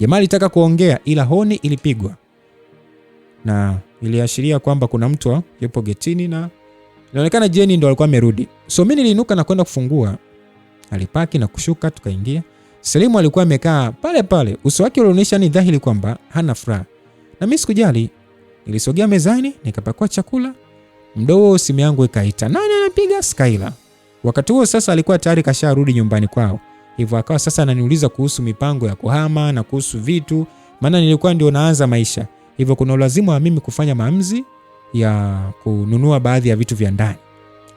Jamaa alitaka kuongea ila honi ilipigwa. Na iliashiria kwamba kuna mtu yupo getini na inaonekana Jenny ndo alikuwa amerudi. So mimi niliinuka na kwenda kufungua. Alipaki na kushuka tukaiingia. Selimu alikuwa amekaa pale pale. Uso wake ulionyesha ni dhahiri kwamba hana furaha. Na mimi sikujali. Nilisogea mezani, nikapakua chakula. Mdogo simu yangu ikaita. Nani anapiga? Skyla. Wakati huo sasa alikuwa tayari kasharudi nyumbani kwao. Hivyo akawa sasa ananiuliza kuhusu mipango ya kuhama na kuhusu vitu, maana nilikuwa ndio naanza maisha. Hivyo kuna lazima wa mimi kufanya maamuzi ya kununua baadhi ya vitu vya ndani.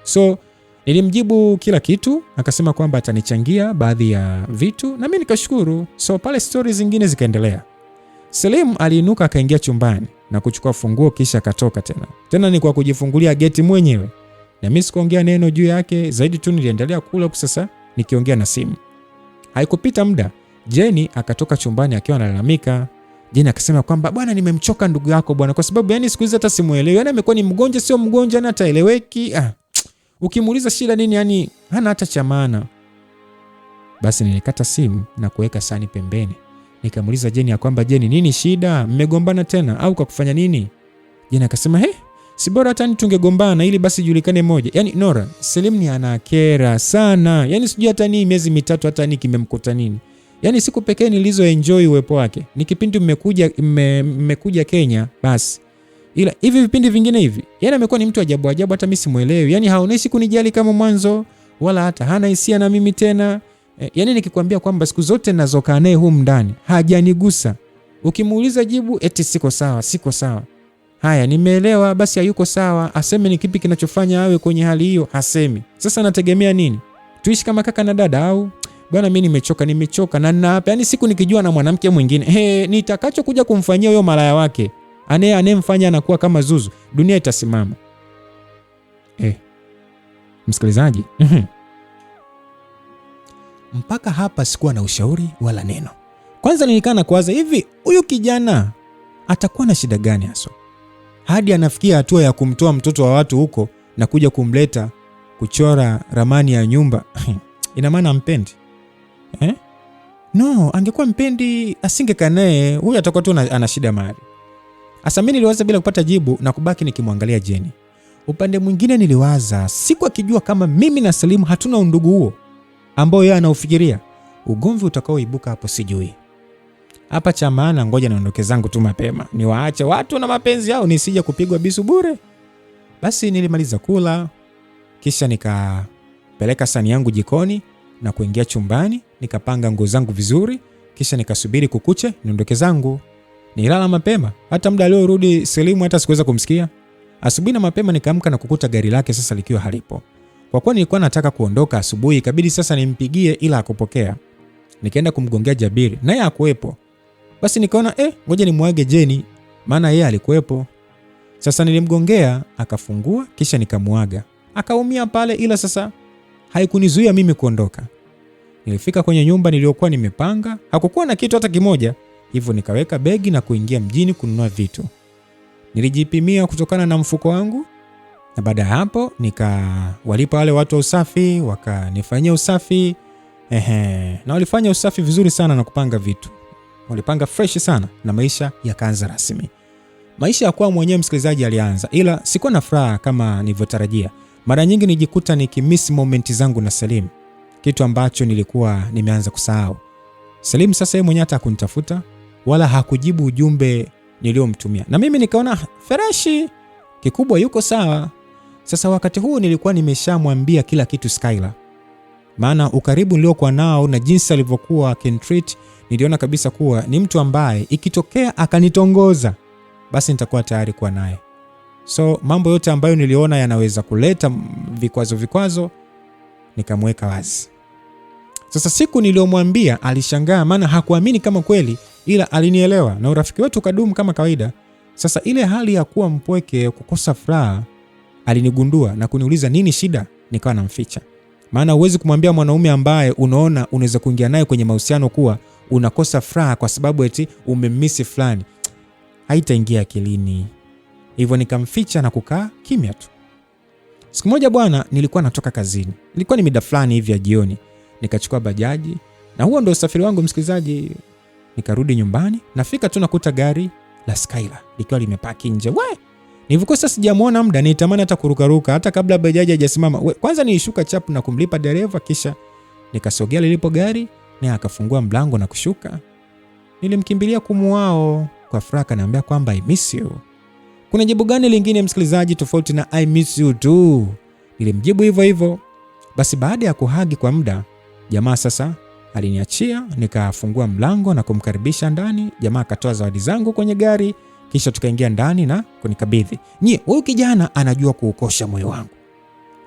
So nilimjibu kila kitu, akasema kwamba atanichangia baadhi ya vitu na mimi nikashukuru. So pale stories zingine zikaendelea. Selim aliinuka akaingia chumbani na kuchukua funguo kisha akatoka tena. Tena ni kwa kujifungulia geti mwenyewe. Na mimi sikuongea neno juu yake, zaidi tu niliendelea kula sasa nikiongea na simu. Haikupita muda, Jenny akatoka chumbani akiwa analalamika. Jenny akasema kwamba bwana, nimemchoka ndugu yako bwana, kwa sababu siku hizi hata simuelewi. Amekuwa ni mgonjwa sio mgonjwa na hataeleweki. Ukimuuliza shida nini hana hata cha maana. Basi nilikata simu na kuweka sani pembeni. Nikamuuliza Jenny kwamba Jenny, nini shida? Mmegombana tena au kwa kufanya nini? Jenny akasema si bora hata tungegombana ili basi julikane moja. Nora, Selim ni anakera sana. Sijui hata miezi mitatu hata kimemkuta nini. Siku pekee nilizo enjoy uwepo wake ni kipindi mmekuja Kenya basi. Ila hivi vipindi vingine hivi, amekuwa ni mtu ajabu ajabu, hata mimi simuelewi. Haoneshi kunijali kama mwanzo wala hata hana hisia na mimi tena. Nikikwambia kwamba siku zote ninazokaa naye humu ndani hajanigusa. Ukimuuliza jibu eti siko sawa. Haya, nimeelewa, basi hayuko sawa. Aseme ni kipi kinachofanya awe kwenye hali hiyo, hasemi. Sasa nategemea nini? Tuishi kama kaka na dada au? Bwana mimi nimechoka na hapa. Siku nikijua na mwanamke mwingine, nitakacho kuja kumfanyia huyo malaya wake. Anemfanya anakuwa kama Zuzu, dunia itasimama. Msikilizaji. Mpaka hapa sikuwa na ushauri wala neno. Kwanza nilikaa na kuwaza hivi, huyu kijana atakuwa na shida gani hasa? Hadi anafikia hatua ya kumtoa mtoto wa watu huko na kuja kumleta kuchora ramani ya nyumba. Ina maana ampendi? No, angekuwa mpendi asingekaa naye. Huyu atakuwa tu ana shida mahali. Asa mimi niliwaza bila kupata jibu na kubaki nikimwangalia Jenny. Upande mwingine niliwaza, siku akijua kama mimi na Selim hatuna undugu huo ambao yeye anaufikiria, ugomvi utakaoibuka hapo sijui. Hapa cha maana ngoja naondoke zangu tu mapema. Niwaache watu na mapenzi yao nisije kupigwa bisu bure. Basi nilimaliza kula, kisha nikapeleka sani yangu jikoni na kuingia chumbani, nikapanga nguo zangu vizuri, kisha nikasubiri kukuche niondoke zangu. Nilala mapema, hata muda aliorudi Selimu hata sikuweza kumsikia. Asubuhi na mapema nikaamka na kukuta gari lake sasa likiwa halipo. Kwa kuwa nilikuwa nataka kuondoka asubuhi, ikabidi sasa nimpigie ila hakupokea. Nikaenda kumgongea Jabiri, naye hakuwepo. Basi nikaona ngoja nimwage Jenny, maana yeye alikuwepo. Sasa nilimgongea, akafungua, kisha nikamuaga. Akaumia pale, ila sasa haikunizuia mimi kuondoka. Nilifika kwenye nyumba niliyokuwa nimepanga, hakukuwa na kitu hata kimoja. Hivyo nikaweka begi na kuingia mjini kununua vitu. Nilijipimia kutokana na mfuko wangu, na baada ya hapo nikawalipa wale watu wa usafi, wakanifanyia usafi. Na walifanya usafi vizuri sana na kupanga vitu. Walipanga fresh sana na maisha yakaanza rasmi. Maisha ya kuwa mwenyewe msikilizaji alianza, ila sikuwa na furaha kama nilivyotarajia. Mara nyingi nijikuta nikimiss momenti zangu na Salim, kitu ambacho nilikuwa nimeanza kusahau. Salim sasa yeye mwenyewe hata hakunitafuta wala hakujibu ujumbe niliomtumia. Na mimi nikaona freshi, kikubwa yuko sawa. Sasa wakati huu nilikuwa nimeshamwambia kila kitu Skylar. Maana ukaribu niliokuwa nao na jinsi alivyokuwa akinitreat, niliona kabisa kuwa ni mtu ambaye ikitokea akanitongoza, basi nitakuwa tayari kuwa naye. So mambo yote ambayo niliona yanaweza kuleta vikwazo nikamweka wazi. Sasa siku niliyomwambia alishangaa, maana hakuamini kama kweli, ila alinielewa na urafiki wetu kadumu kama kawaida. Sasa ile hali ya kuwa mpweke, kukosa furaha, alinigundua na kuniuliza nini shida, nikawa namficha. Maana huwezi kumwambia mwanaume ambaye unaona unaweza kuingia naye kwenye mahusiano kuwa unakosa furaha kwa sababu eti umemmisi fulani. Haitaingia akilini. Hivyo nikamficha na kukaa kimya tu. Siku moja bwana, nilikuwa natoka kazini. Ilikuwa ni mida fulani hivi ya jioni. Nikachukua bajaji, na huo ndio usafiri wangu msikilizaji. Nikarudi nyumbani, nafika tu nakuta gari la Skylar likiwa limepaki nje. Nilivyokuwa sasa sijamuona muda, nitamani hata kurukaruka hata kabla bajaji haijasimama. Kwanza nilishuka chapu na kumlipa dereva, kisha nikasogea lilipo gari, naye akafungua mlango na kushuka. Nilimkimbilia kumuao kwa furaha, kaniambia kwamba I miss you. Kuna jibu gani lingine msikilizaji tofauti na I miss you tu? Nilimjibu hivyo hivyo. Basi baada ya kuhagi kwa muda, jamaa sasa aliniachia, nikafungua mlango na kumkaribisha ndani. Jamaa akatoa zawadi zangu kwenye gari, kisha tukaingia ndani na kunikabidhi. Huyu kijana anajua kuukosha moyo wangu.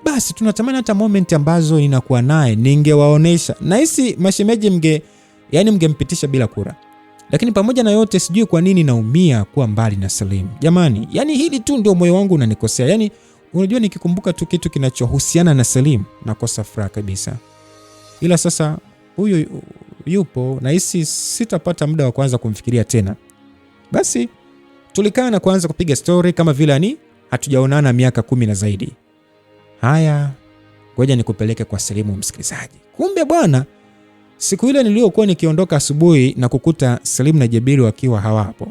Basi tunatamani hata moment ambazo ninakuwa naye ningewaonesha. Na hisi mashemeji mngempitisha bila kura. Lakini pamoja na yote sijui kwa nini naumia kuwa mbali na Salim. Jamani, hili tu ndio moyo wangu unanikosea. Unajua nikikumbuka tu kitu kinachohusiana na Salim nakosa furaha kabisa. Ila sasa huyu yupo na hisi sitapata muda wa kuanza kumfikiria tena. Basi tulikaa na kuanza kupiga story kama vile hatujaonana miaka 10 na zaidi. Haya, ngoja nikupeleke kwa Salimu msikilizaji. Kumbe bwana, siku ile niliyokuwa nikiondoka asubuhi na kukuta Salim na Jabiri wakiwa hawapo.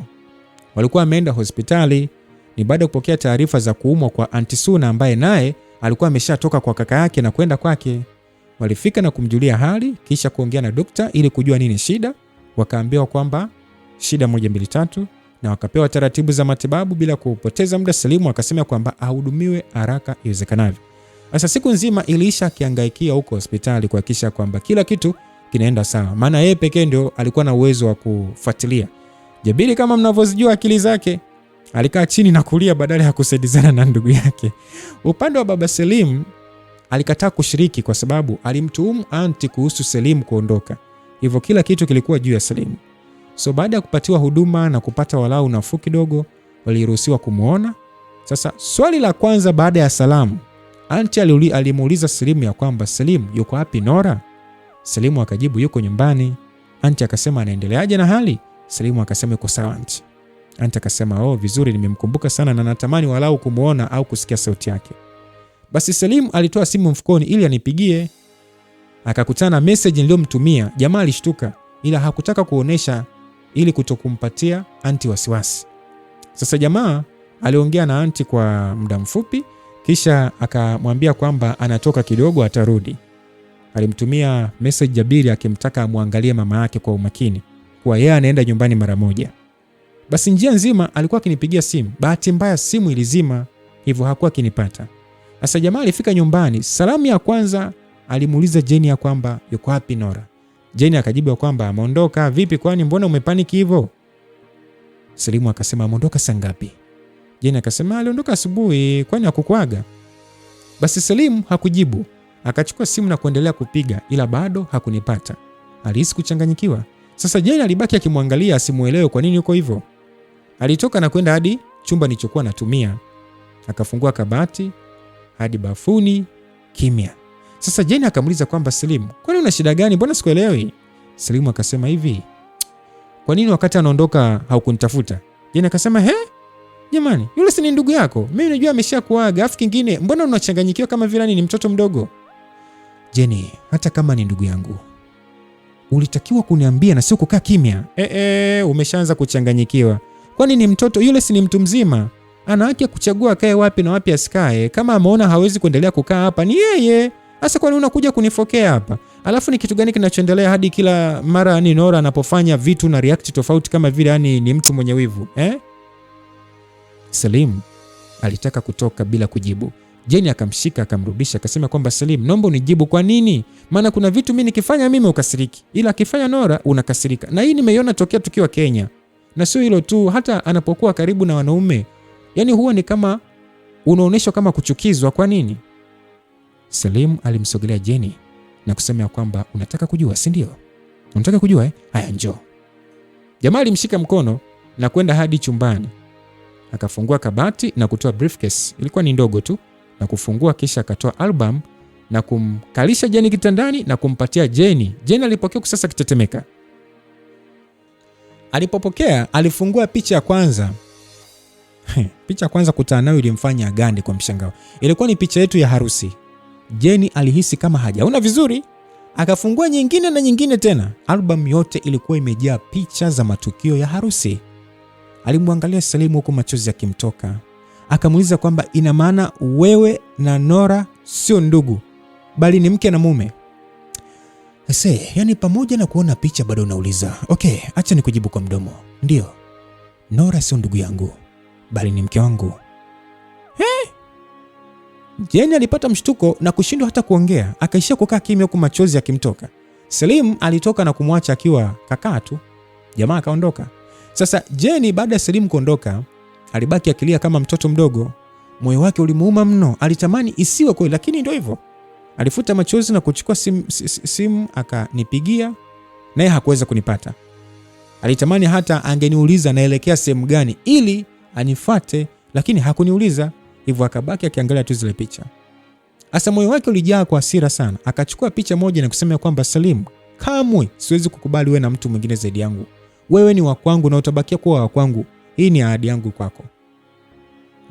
Walikuwa wameenda hospitali, ni baada ya kupokea taarifa za kuumwa kwa Aunti Suna ambaye naye alikuwa ameshatoka kwa kaka yake na kwenda kwake. Walifika na kumjulia hali, kisha kuongea na dokta ili kujua nini shida. Wakaambiwa kwamba shida 1 2 3 na wakapewa taratibu za matibabu. Bila kupoteza muda, Salimu akasema kwamba ahudumiwe haraka iwezekanavyo. Sasa siku nzima iliisha akihangaikia huko hospitali kuhakikisha kwamba kila kitu kinaenda sawa, maana yeye pekee ndio alikuwa na uwezo wa kufuatilia. Jabiri kama mnavyojua akili zake, alikaa chini na kulia badala ya kusaidizana na ndugu yake. Upande wa baba Salim alikataa kushiriki kwa sababu alimtuhumu anti kuhusu Salim kuondoka. Hivyo kila kitu kilikuwa juu ya Salim. So baada ya kupatiwa huduma na kupata walau nafuu kidogo, waliruhusiwa kumuona. Sasa swali la kwanza baada ya salamu, anti alimuuliza Salim ya kwamba Salim yuko wapi Nora? Salimu akajibu yuko nyumbani. Anti akasema anaendeleaje na hali? Salimu akasema yuko sawa anti. Anti akasema vizuri, nimemkumbuka sana na natamani walau kumuona au kusikia sauti yake. Basi Salim alitoa simu mfukoni ili anipigie. Akakutana na message niliyomtumia. Jamaa alishtuka ila hakutaka kuonesha ili kutokumpatia anti wasiwasi. Sasa jamaa aliongea na anti kwa muda mfupi, kisha akamwambia kwamba anatoka kidogo atarudi. Alimtumia message Jabiri akimtaka amwangalie mama yake kwa umakini, kwa yeye anaenda nyumbani mara moja. Basi njia nzima alikuwa akinipigia simu. Bahati mbaya simu ilizima, hivyo hakuwa akinipata. Sasa jamaa alifika nyumbani. Salamu ya kwanza alimuuliza Jenny ya kwamba yuko wapi Nora. Jenny akajibu kwamba ameondoka. Vipi, kwani mbona umepaniki hivyo? Salimu akasema ameondoka saa ngapi? Jenny akasema aliondoka asubuhi, kwani hakukuaga? Basi Salim hakujibu. Akachukua simu na kuendelea kupiga, ila bado hakunipata. Alihisi kuchanganyikiwa. Sasa Jenny alibaki akimwangalia asimuelewe kwa nini yuko hivyo. Alitoka na kwenda hadi chumba nilichokuwa natumia. Akafungua kabati hadi bafuni, kimya. Sasa Jenny akamuuliza kwamba Salim, kwani una shida gani? Mbona sikuelewi? Salim akasema hivi, kwa nini wakati anaondoka haukunitafuta? Jenny akasema Jamani, yule si ni ndugu yako? Mimi najua ameshakuaga. Afu kingine, mbona unachanganyikiwa kama vile ni mtoto mdogo? Jenny, hata kama ni ndugu yangu, ulitakiwa kuniambia na sio kukaa kimya. Umeshaanza kuchanganyikiwa. Kwani ni mtoto? Yule si ni mtu mzima. Ana haki ya kuchagua akae wapi na wapi asikae. Kama ameona hawezi kuendelea kukaa hapa ni yeye. Sasa kwani unakuja kunifokea hapa? Alafu ni kitu gani kinachoendelea hadi kila mara ni Nora anapofanya vitu na react tofauti kama vile ni mtu mwenye wivu, Salim alitaka kutoka bila kujibu. Jenny akamshika akamrudisha, akasema kwamba Salim, naomba unijibu kwa nini? Maana kuna vitu mimi nikifanya mimi ukasiriki, ila akifanya Nora unakasirika. Na hii nimeiona tokea tukiwa Kenya. Na sio hilo tu, hata anapokuwa karibu na wanaume, yani huwa ni kama unaonyeshwa kama kuchukizwa. Kwa nini? Salim alimsogelea Jenny na kusema kwamba unataka kujua, si ndio? Unataka kujua Haya, njoo. Jamaa alimshika mkono na kwenda hadi chumbani. Akafungua kabati na kutoa briefcase, ilikuwa ni ndogo tu, na kufungua, kisha akatoa album na kumkalisha Jenny kitandani na kumpatia Jenny. Jenny alipokea sasa kitetemeka. Alipopokea alifungua picha ya kwanza. Picha ya kwanza kutana nayo ilimfanya agande kwa mshangao. Ilikuwa ni picha yetu ya harusi. Jenny alihisi kama hajaona vizuri. Akafungua nyingine na nyingine tena. Album yote ilikuwa imejaa picha za matukio ya harusi. Alimwangalia Salim huko machozi yakimtoka. Akamuuliza kwamba ina maana wewe na Nora sio ndugu bali ni mke na mume? Yani pamoja na kuona picha bado unauliza. Okay, acha nikujibu kwa mdomo. Ndio, Nora sio ndugu yangu bali ni mke wangu. Jenny alipata mshtuko na kushindwa hata kuongea. Akaishia kukaa kimya huko machozi yakimtoka. Salim alitoka na kumwacha akiwa kakaa tu. Jamaa akaondoka. Sasa Jenny baada ya Salim kuondoka alibaki akilia kama mtoto mdogo. Moyo wake ulimuuma mno. Alitamani isiwe kweli, lakini ndio hivyo. Alifuta machozi na kuchukua simu akanipigia, naye hakuweza kunipata. Alitamani hata angeniuliza naelekea sehemu gani ili anifate, lakini hakuniuliza. Hivyo akabaki akiangalia tu zile picha. Asa moyo wake ulijaa kwa hasira sana. Akachukua picha moja na kusema kwamba Salim, kamwe siwezi kukubali wewe na mtu mwingine zaidi yangu. Wewe ni wa kwangu na utabakia kuwa wa kwangu. Hii ni ahadi yangu kwako.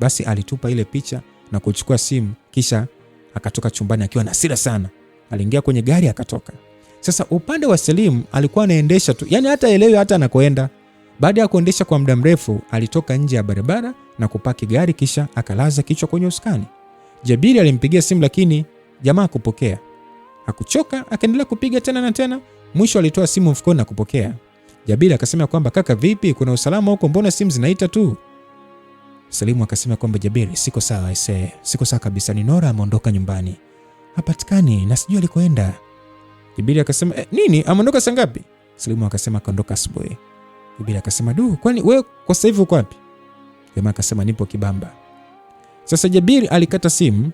Basi alitupa ile picha na kuchukua simu, kisha akatoka chumbani akiwa na hasira sana. Aliingia kwenye gari akatoka. Sasa upande wa Salim alikuwa anaendesha tu, yani hata elewi hata anakoenda. Baada ya kuendesha kwa muda mrefu, alitoka nje ya barabara na kupaki gari, kisha akalaza kichwa kwenye usukani. Jabiri alimpigia simu lakini jamaa hakupokea. Hakuchoka, akaendelea kupiga tena na tena. Mwisho alitoa simu mfukoni na kupokea. Jabiri akasema kwamba kaka, vipi, kuna usalama huko, mbona simu zinaita tu? Salimu akasema kwamba Jabiri, siko sawa siko sawa kabisa, ni Nora ameondoka nyumbani. Hapatikani na sijui alikoenda. Jabiri akasema nini? Ameondoka saa ngapi? Salimu akasema kaondoka asubuhi. Jabiri akasema kwani wewe kwa sasa hivi uko wapi? Jamaa akasema nipo Kibamba. Sasa Jabiri alikata simu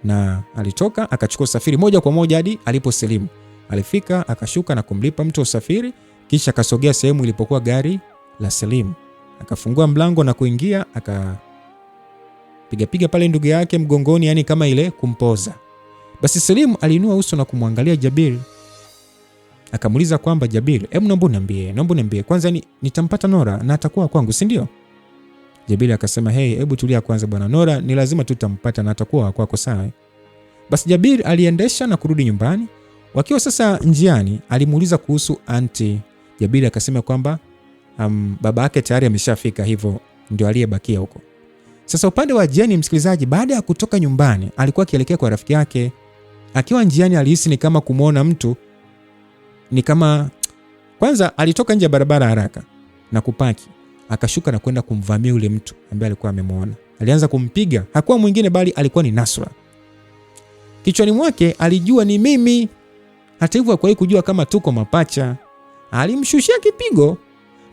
na alitoka akachukua usafiri moja kwa moja hadi alipo Salimu. Alifika akashuka na kumlipa mtu usafiri, kisha akasogea sehemu ilipokuwa gari la Salimu. Akafungua mlango na kuingia, akapiga pale ndugu yake mgongoni, yani kama ile kumpoza. Basi Salimu aliinua uso na kumwangalia Jabiri. Akamuuliza kwamba Jabiri, hebu naomba niambie kwanza, nitampata Nora na atakuwa kwangu, si ndio? Jabiri akasema, hebu tulia kwanza bwana, Nora ni lazima tutampata na atakuwa kwako, sawa? Basi Jabiri aliendesha na kurudi nyumbani. Wakiwa sasa njiani, alimuuliza kuhusu anti. Jabiri akasema kwamba baba yake tayari ameshafika, hivyo ndio aliyebakia huko. Sasa upande wa Jenny, msikilizaji, baada ya kutoka nyumbani alikuwa akielekea kwa rafiki yake. Akiwa njiani alihisi ni kama kumuona mtu, ni kama kwanza alitoka nje ya barabara haraka na kupaki, akashuka na kwenda kumvamia yule mtu ambaye alikuwa amemuona. Alianza kumpiga, hakuwa mwingine bali alikuwa ni Nasra. Kichwani mwake alijua ni mimi. Hata hivyo hakuwahi kujua kama tuko mapacha. Alimshushia kipigo.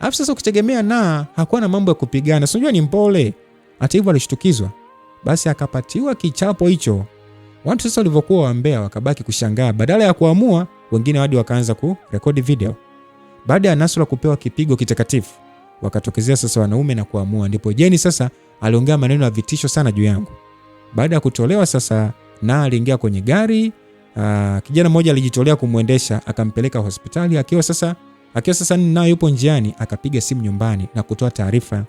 Alafu sasa ukitegemea hakuwa na mambo ya kupigana, unajua ni mpole. Hata hivyo alishtukizwa. Basi akapatiwa kichapo hicho. Watu sasa walivyokuwa waambea wakabaki kushangaa. Badala ya kuamua, wengine hadi wakaanza kurekodi video. Baada ya Nasra kupewa kipigo kitakatifu, wakatokezea sasa wanaume na kuamua. Ndipo Jenny sasa aliongea maneno ya vitisho sana juu yangu. Baada ya kutolewa sasa, na aliingia kwenye gari. Kijana mmoja alijitolea kumuendesha, akampeleka hospitali. Akiwa sasa naye yupo njiani, akapiga simu nyumbani na kutoa taarifa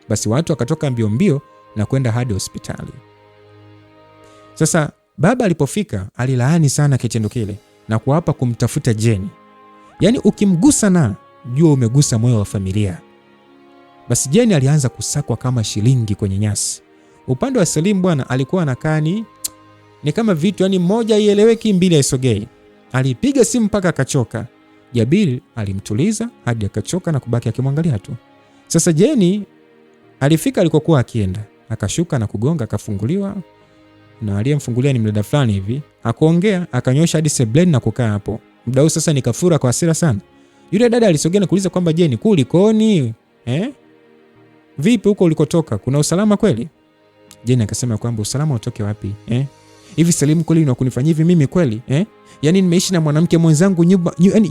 Basi watu wakatoka mbio mbio na kwenda hadi hospitali. Sasa baba alipofika alilaani sana kitendo kile na kuapa kumtafuta Jeni. Yaani ukimgusa na jua umegusa moyo wa familia. Basi Jeni alianza kusakwa kama shilingi kwenye nyasi. Upande wa Salim bwana alikuwa anakaa ni kama vitu, yani moja ieleweki, mbili haisogei. Alipiga simu mpaka akachoka. Jabir alimtuliza hadi akachoka na kubaki akimwangalia tu. Sasa Jeni alifika alikokuwa akienda, akashuka na kugonga, akafunguliwa. Na aliyemfungulia ni mdada fulani hivi. Hakuongea, akanyosha hadi sebleni na kukaa hapo. Mdau sasa nikafura kwa hasira sana. Yule dada alisogea na kuuliza kwamba Jeni, kulikoni? Vipi huko ulikotoka? Kuna usalama kweli? Jeni akasema kwamba usalama utoke wapi? Hivi Salim kweli unakunifanyia hivi mimi kweli? Yaani nimeishi na mwanamke mwenzangu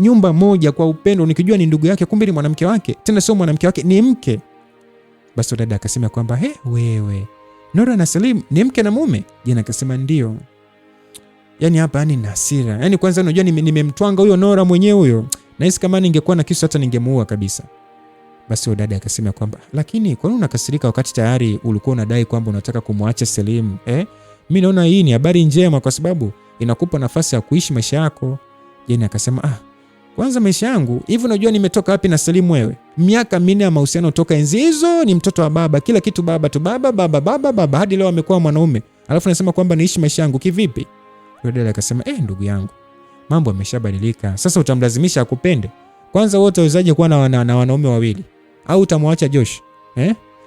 nyumba moja kwa upendo, nikijua ni ndugu yake, kumbe ni mwanamke wake. Tena sio mwanamke wake, ni mke. Basi dada akasema kwamba wewe Nora na Salim ni mke na mume? Jeni akasema ndio. Yaani hapa ni hasira. Yaani kwanza unajua nimemtwanga huyo Nora mwenyewe huyo. Nahisi kama ningekuwa na kisu hata ningemuua kabisa. Basi dada akasema kwamba lakini kwa nini unakasirika wakati tayari ulikuwa unadai kwamba unataka kumwacha Salim? Mimi naona hii ni habari njema kwa sababu inakupa nafasi ya kuishi maisha yako. Jeni akasema kwanza maisha yangu hivi, unajua nimetoka wapi na Salim wewe? Miaka 4 ya mahusiano toka enzi hizo, ni mtoto wa baba, kila kitu baba tu, baba hadi leo amekuwa mwanaume. Alafu nasema kwamba niishi maisha yangu kivipi? Dada akasema ndugu yangu, mambo yameshabadilika. Sasa utamlazimisha akupende? Kwanza wote wawezaje kuwa na wanaume wawili? Au utamwacha Josh?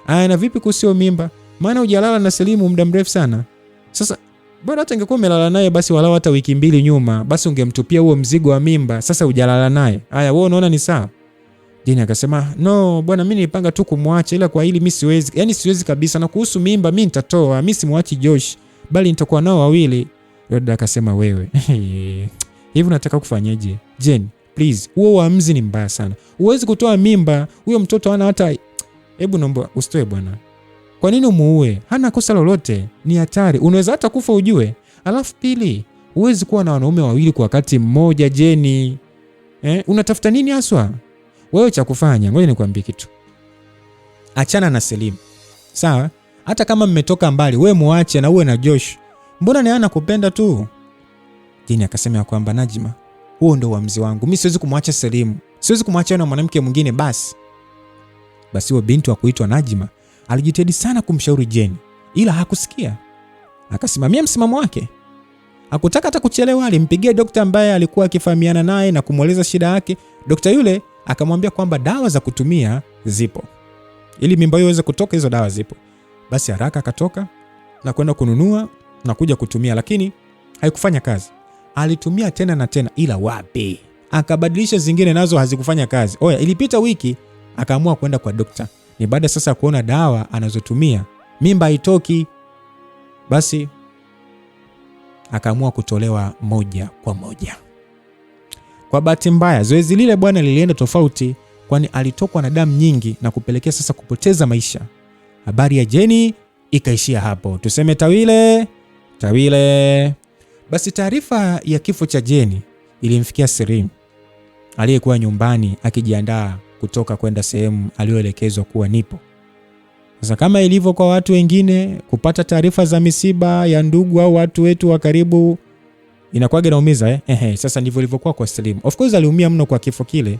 Na vipi kuhusu mimba? Maana hujalala na Salim muda mrefu sana. Sasa bora hata ingekuwa umelala naye basi walau hata wiki 2 nyuma, basi ungemtupia huo mzigo wa mimba. Sasa hujalala naye. Wewe unaona ni sawa? Jeni akasema no bwana, mimi nilipanga tu kumwacha, ila kwa hili mimi siwezi. Yaani siwezi kabisa, na kuhusu mimba mimi nitatoa. Mimi simwachi Josh, bali nitakuwa nao wawili. Dada akasema wewe hivi unataka kufanyaje? Jeni, please, huo uamuzi ni mbaya sana. Huwezi kutoa mimba, huyo mtoto hana hata. Hebu naomba usitoe bwana. Kwa nini umuue? Hana kosa lolote, ni hatari. Unaweza hata kufa ujue. Alafu pili, huwezi kuwa na wanaume wawili kwa wakati mmoja Jeni. Unatafuta nini haswa? Wewe cha kufanya, ngoja nikwambie kitu. Achana na Salim. Sawa? Hata kama mmetoka mbali, wewe muache na uwe na Josh. Mbona ni ana kupenda tu? Jeni akasema kwamba Najma, huo ndio uamuzi wangu. Mimi siwezi kumwacha Salim. Siwezi kumwacha na mwanamke mwingine basi. Basi huyo binti wa kuitwa Najma alijitahidi sana kumshauri Jeni, ila hakusikia. Akasimamia msimamo wake. Hakutaka hata kuchelewa, alimpigia daktari ambaye alikuwa akifahamiana naye na kumweleza shida yake. Daktari yule akamwambia kwamba dawa za kutumia zipo. Ili mimba iweze kutoka, hizo dawa zipo. Basi haraka akatoka na kwenda kununua na kuja kutumia, lakini haikufanya kazi. Alitumia tena na tena, ila wapi. Akabadilisha zingine, nazo hazikufanya kazi. Ilipita wiki, akaamua kwenda kwa daktari. Ni baada sasa kuona dawa anazotumia mimba haitoki, basi akaamua kutolewa moja kwa moja. Kwa bahati mbaya zoezi lile bwana lilienda tofauti, kwani alitokwa na damu nyingi na kupelekea sasa kupoteza maisha. Habari ya Jeni ikaishia hapo. Tuseme tawile. Basi taarifa ya kifo cha Jeni ilimfikia Salim, aliyekuwa nyumbani akijiandaa kutoka kwenda sehemu aliyoelekezwa kuwa nipo. Sasa kama ilivyo kwa watu wengine, kupata taarifa za misiba ya ndugu au watu wetu wa karibu inakuwa inaumiza. Sasa ndivyo ilivyokuwa kwa Salim. Of course aliumia mno kwa kifo kile.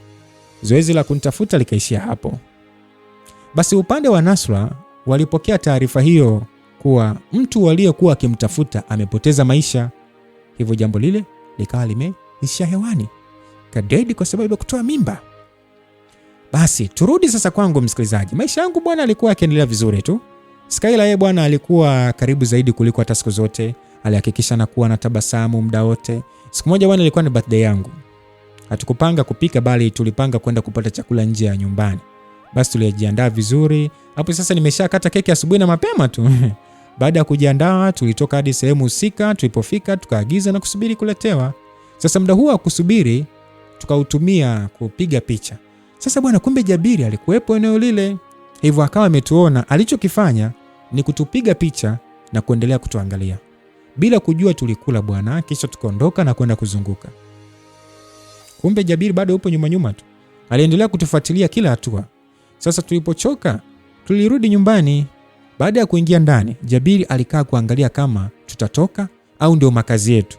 Zoezi la kunitafuta likaishia hapo. Basi upande wa Nasra walipokea taarifa hiyo kuwa mtu aliyekuwa akimtafuta amepoteza maisha. Hivyo jambo lile likawa limeishia hewani, kadedi kwa sababu ya kutoa mimba. Basi turudi sasa kwangu msikilizaji. Maisha yangu bwana alikuwa yakiendelea vizuri tu. Skyla yeye bwana alikuwa karibu zaidi kuliko hata siku zote. Alihakikisha na kuwa na tabasamu muda wote. Siku moja bwana ilikuwa ni birthday yangu. Hatukupanga kupika bali tulipanga kwenda kupata chakula nje ya nyumbani. Basi tulijiandaa vizuri. Hapo sasa nimeshakata keki asubuhi na mapema tu. Baada ya kujiandaa tulitoka hadi sehemu husika. Tulipofika tukaagiza na kusubiri kuletewa. Sasa muda huo wa kusubiri tukautumia kupiga picha. Sasa bwana kumbe Jabiri alikuwepo eneo lile. Hivyo akawa ametuona, alichokifanya ni kutupiga picha na kuendelea kutuangalia. Bila kujua tulikula bwana, kisha tukaondoka na kwenda kuzunguka. Kumbe Jabiri bado yupo nyuma tu. Aliendelea kutufuatilia kila hatua. Sasa tulipochoka, Tulirudi nyumbani. Baada ya kuingia ndani, Jabiri alikaa kuangalia kama tutatoka au ndio makazi yetu.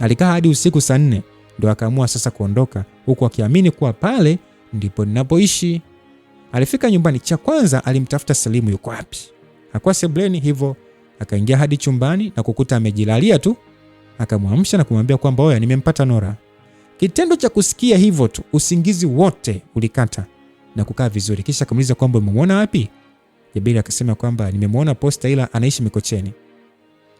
Alikaa hadi usiku saa 4 ndio akaamua sasa kuondoka, huku akiamini kuwa pale ndipo ninapoishi. Alifika nyumbani, cha kwanza alimtafuta Salimu yuko wapi. Hakuwa sebuleni, hivyo akaingia hadi chumbani na kukuta amejilalia tu. Akamwamsha na kumwambia kwamba oya, nimempata Nora. Kitendo cha kusikia hivyo tu, usingizi wote ulikata na kukaa vizuri. Kisha akamuuliza kwamba umemwona wapi? Jabiri akasema kwamba nimemwona posta, ila anaishi Mikocheni.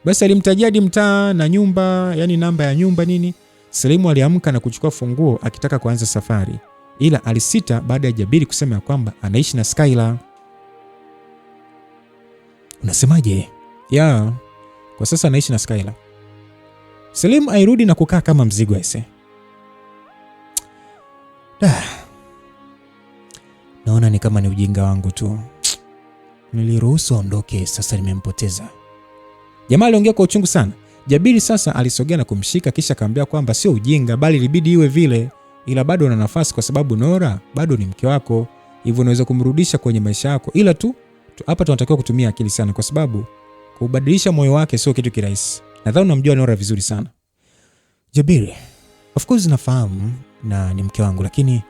Basi alimtajia hadi mtaa na nyumba, yani namba ya nyumba nini. Salimu aliamka na kuchukua funguo akitaka kuanza safari, ila alisita baada ya Jabiri kusema kwamba anaishi na Skyla. Unasemaje? Ya, kwa sasa anaishi na Skyla. Salimu airudi na kukaa kama mzigo aise. Naona ni kama ni ujinga wangu tu. Niliruhusu aondoke, sasa nimempoteza. Jamaa aliongea kwa uchungu sana. Jabiri sasa alisogea na kumshika, kisha akamwambia kwamba sio ujinga, bali ilibidi iwe vile, ila bado una nafasi kwa sababu Nora bado ni mke wako, hivyo unaweza kumrudisha kwenye maisha yako. Ila tu hapa tunatakiwa kutumia akili sana, kwa sababu kubadilisha moyo wake sio kitu kirahisi. Nadhani unamjua Nora vizuri sana. Jabiri, of course nafahamu na ni mke wangu, lakini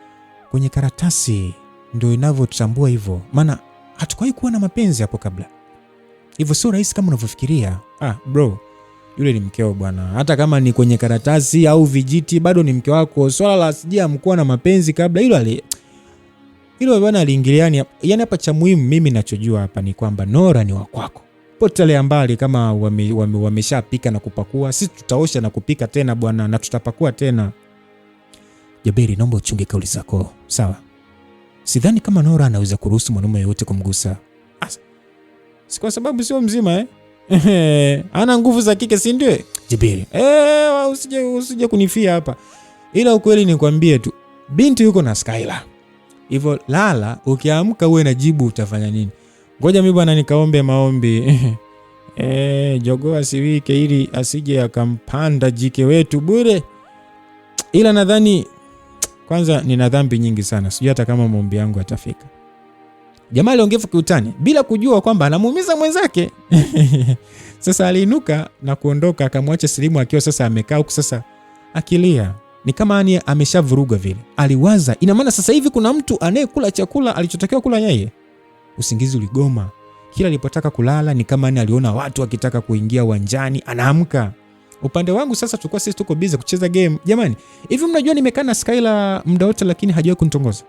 kwenye karatasi ndio inavyotambua hivyo, maana hatukuwahi kuwa na mapenzi hapo kabla. Hivyo sio rahisi kama unavyofikiria. Bro, yule ni mkeo bwana. Hata kama ni kwenye karatasi au vijiti, bado ni mke wako. Swala la sija mkuwa na mapenzi kabla, hilo bwana aliingiliani. Yaani hapa cha muhimu mimi ninachojua hapa ni kwamba Nora ni wa kwako. Potelea mbali kama wameshapika na kupakua. Sisi tutaosha na kupika tena bwana, na tutapakua tena. Jabiri, naomba uchunge kauli zako, sawa? Sidhani kama Nora anaweza kuruhusu mwanaume yote kumgusa. Si kwa sababu sio mzima ana nguvu za kike, si ndio? Jabiri, usije kunifia hapa. Ila ukweli nikwambie tu, binti yuko na Skyla. Hivyo lala, ukiamka uwe na jibu utafanya nini. Ngoja mimi bwana nikaombe maombi. Jogoo asiwike ili asije akampanda jike wetu bure. Ila nadhani kwanza nina dhambi nyingi sana. Sijui hata kama maombi yangu yatafika. Jamaa aliongea kiutani bila kujua kwamba anamuumiza mwenzake. Sasa aliinuka na kuondoka, akamwacha Salimu akiwa sasa amekaa huko sasa akilia. Ni kama ani ameshavuruga vile. Aliwaza, ina maana sasa hivi kuna mtu anayekula chakula alichotakiwa kula yeye. Usingizi uligoma. Kila alipotaka kulala ni kama ani aliona watu wakitaka kuingia uwanjani, anaamka. Upande wangu sasa tulikuwa sisi tuko busy kucheza game. Jamani, hivi mnajua nimekaa na Skyla muda wote lakini hajawahi kunitongoza?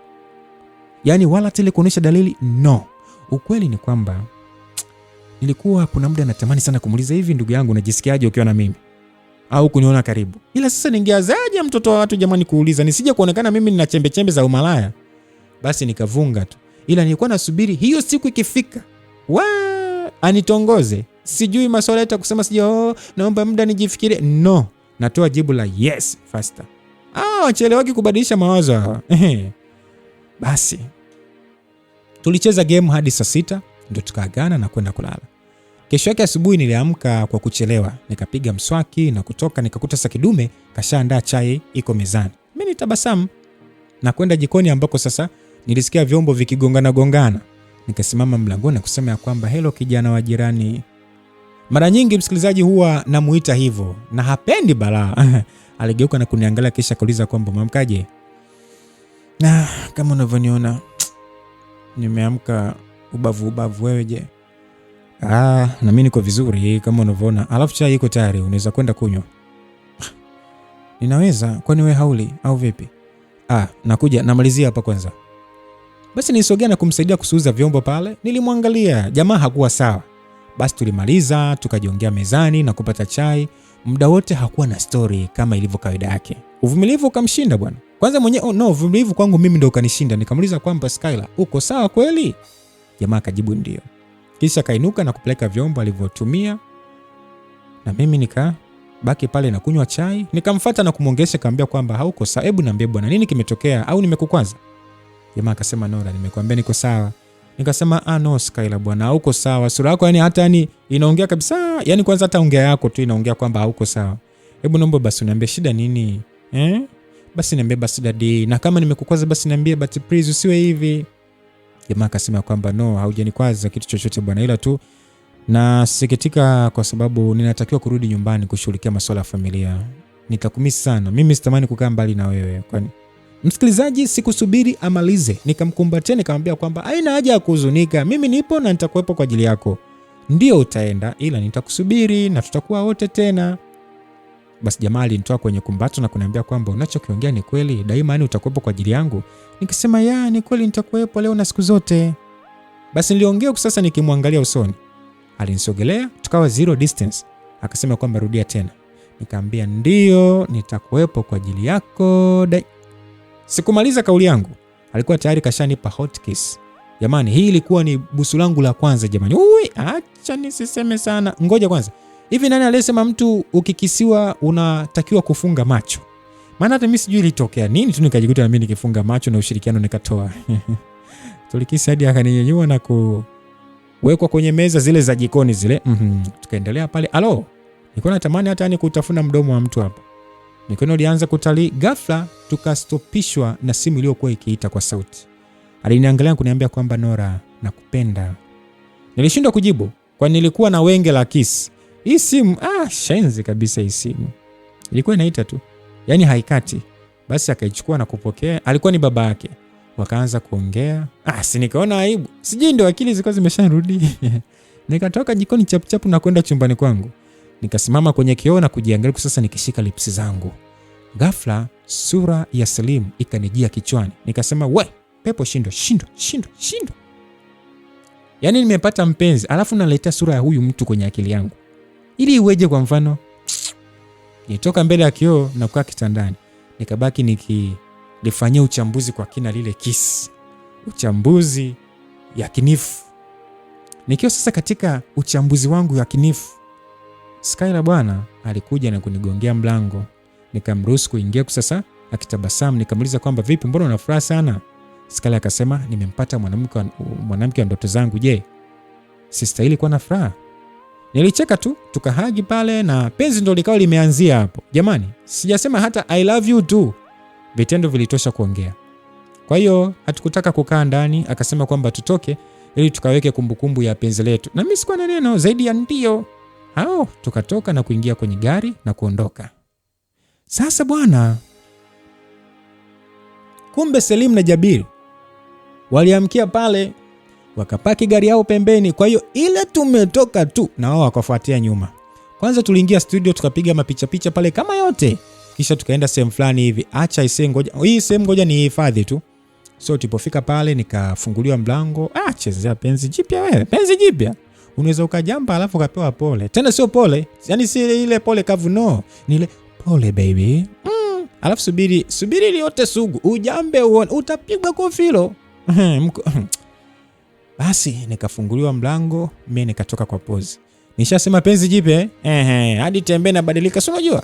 Yaani wala tele kuonesha dalili, no. Ukweli ni kwamba nilikuwa kuna muda natamani sana kumuuliza, hivi ndugu yangu unajisikiaje ukiwa na mimi? Au kuniona karibu. Ila sasa ningeazaje mtoto wa watu jamani kuuliza, nisije kuonekana mimi nina chembe chembe za umalaya. Basi nikavunga tu. Ila nilikuwa nasubiri hiyo siku ikifika, anitongoze. Sijui maswala hata kusema naomba muda nijifikirie. No, natoa jibu la yes faster. Chelewaki kubadilisha mawazo. Basi tulicheza game hadi saa 6 ndio tukaagana na kwenda kulala. Kesho yake asubuhi niliamka kwa kuchelewa, nikapiga mswaki na kutoka, nikakuta Sakidume kashaandaa chai iko mezani. Mimi nitabasamu na kwenda jikoni ambako sasa nilisikia vyombo vikigongana gongana. Nikasimama mlangoni na kusema ya kwamba hello kijana wa jirani. Mara nyingi msikilizaji huwa namuita hivyo na hapendi balaa. Aligeuka na kuniangalia kisha kauliza kwamba mamkaje? Na kama unavyoniona nimeamka ubavu, wewe je? Na mimi niko vizuri kama unavyoona. Alafu chai iko tayari, unaweza kwenda kunywa. Ninaweza, kwani wewe hauli au vipi? Nakuja, namalizia hapa kwanza. Basi nilisogea na kumsaidia kusuuza vyombo pale. Nilimwangalia, jamaa hakuwa sawa. Basi tulimaliza, tukajiongea mezani na kupata chai. Muda wote hakuwa na story kama ilivyo kawaida yake. Uvumilivu ukamshinda bwana. Kwanza mwenyewe uvumilivu kwangu mimi ndio ukanishinda. Nikamuuliza kwamba Skyla, uko sawa kweli? Jamaa akajibu ndio. Kisha kainuka na kupeleka vyombo alivyotumia. Na mimi nikabaki pale na kunywa chai. Nikamfuata na kumuongesha, kaambia kwamba hauko sawa. Hebu niambie bwana, nini kimetokea au nimekukwaza? Jamaa akasema Nora, nimekuambia niko sawa. Nikasema no Skyla bwana, hauko sawa. Sura yako hata inaongea kabisa. Yani kwanza hata ongea yako tu inaongea kwamba hauko sawa. Hebu naomba basi uniambie shida nini? Basi niambie basi daddy. Na kama nimekukwaza basi niambie, but please usiwe hivi. Jamaa akasema kwamba no, haujanikwaza kitu chochote bwana, ila tu na sikitika kwa sababu ninatakiwa kurudi nyumbani kushughulikia masuala ya familia. Nitakumisi sana. Mimi sitamani kukaa mbali na wewe. Kwani msikilizaji, sikusubiri amalize, nikamkumbatia nikamwambia kwamba haina haja ya kuhuzunika, mimi nipo na nitakuwepo kwa ajili yako. Ndio utaenda, ila nitakusubiri na tutakuwa wote tena. Basi jamaa alinitoa kwenye kumbato na kuniambia kwamba unachokiongea ni kweli, daima yani utakuwepo kwa ajili yangu. Nikasema ya, ni kweli nitakuwepo leo na siku zote. Basi niliongea sasa nikimwangalia usoni. Alinisogelea, tukawa zero distance. Akasema kwamba rudia tena. Nikamwambia ndio, nitakuwepo kwa ajili yako. Sikumaliza kauli yangu, alikuwa tayari kashanipa hot kiss. Jamani, hii ilikuwa ni busu langu la kwanza jamani. Acha nisiseme sana. Ngoja kwanza. Hivi nani aliyesema mtu ukikisiwa unatakiwa kufunga macho? Maana hata mimi sijui ilitokea nini tu nikajikuta na mimi nikifunga macho na ushirikiano nikatoa. Tulikisi hadi akaninyenyua na kuwekwa kwenye meza zile za jikoni zile. Tukaendelea pale. Alo, nilikuwa natamani hata ni kutafuna mdomo wa mtu hapa. Mikono ilianza kutalii. Ghafla tukastopishwa na simu iliyokuwa ikiita kwa sauti. Aliniangalia na kuniambia kwamba Nora, nakupenda. Nilishindwa kujibu kwa nilikuwa na wenge la kiss. Hii simu shenzi kabisa hii simu. Ilikuwa inaita tu. Yaani haikati. Basi akaichukua na kupokea. Alikuwa ni baba yake. Wakaanza kuongea. Si nikaona aibu. Sijui ndio akili zilikuwa zimesharudi. Nikatoka jikoni chapu na kwenda chumbani kwangu. Nikasimama kwenye kioo na kujiangalia sasa nikishika lipsi zangu. Ghafla sura ya Salim ikanijia kichwani. Nikasema, "We, pepo shindwa." Yaani nimepata mpenzi, alafu naletea sura ya huyu mtu kwenye akili yangu. Ili iweje kwa mfano? Nitoka mbele ya kioo na kukaa kitandani. Nikabaki nikilifanyia uchambuzi kwa kina lile kiss. Uchambuzi yakinifu. Nikiwa sasa katika uchambuzi wangu yakinifu, Skyla bwana alikuja na kunigongea mlango. Nikamruhusu kuingia sasa akitabasamu. Nikamuuliza kwamba vipi, mbona una furaha sana? Skyla akasema, nimempata mwanamke wa ndoto zangu. Je, sistahili kuwa na furaha? Nilicheka tu, tukahagi pale na penzi ndo likawa limeanzia hapo. Jamani, sijasema hata I love you too. Vitendo vilitosha kuongea. Kwa hiyo hatukutaka kukaa ndani, akasema kwamba tutoke ili tukaweke kumbukumbu ya penzi letu. Na mimi sikuwa na neno zaidi ya ndio. Tukatoka na kuingia kwenye gari na kuondoka. Sasa bwana, kumbe Salim na Jabir waliamkia pale, wakapaki gari yao pembeni. Kwa hiyo ile tumetoka tu na wao wakafuatia nyuma. Kwanza tuliingia studio tukapiga mapicha pale kama yote. Kisha tukaenda sehemu fulani hivi. Acha isengoja. Hii sehemu ngoja ni hifadhi tu. So tulipofika pale nikafunguliwa mlango. Chezea penzi jipya wewe. Penzi jipya. Unaweza ukajamba alafu ukapewa pole. Tena sio pole. Yaani si ile pole kavu no. Ni ile pole baby. Alafu subiri ile yote sugu. Ujambe uone utapigwa kofilo. Basi nikafunguliwa mlango, mimi nikatoka kwa pose. Nishasema penzi jipe, hadi tembe na badilika, si unajua?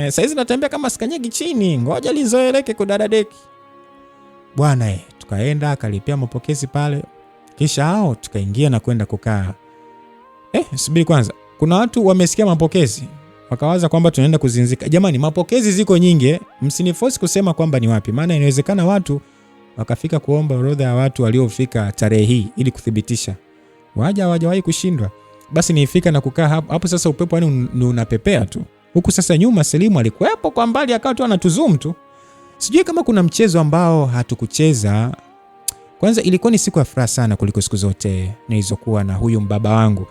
Saizi natembea kama sikanyagi chini, ngoja lizoeleke kudadadeki. Bwana tukaenda akalipia mapokezi pale. Kisha tukaingia na kwenda kukaa. Subiri kwanza. Kuna watu wamesikia mapokezi, wakawaza kwamba tunaenda kuzinzika. Jamani, mapokezi ziko nyingi, msiniforce kusema kwamba ni wapi. Maana inawezekana watu wakafika kuomba orodha ya watu waliofika tarehe hii ili kuthibitisha. Hawajawahi kushindwa. Basi nifika na kukaa hapo sasa upepo yani unapepea tu. Huku sasa nyuma Selimu alikuwepo kwa mbali akawa tu anatuzoom tu. Sijui kama kuna mchezo ambao hatukucheza. Kwanza ilikuwa ni siku ya furaha sana kuliko siku zote nilizokuwa na huyu mbaba wangu.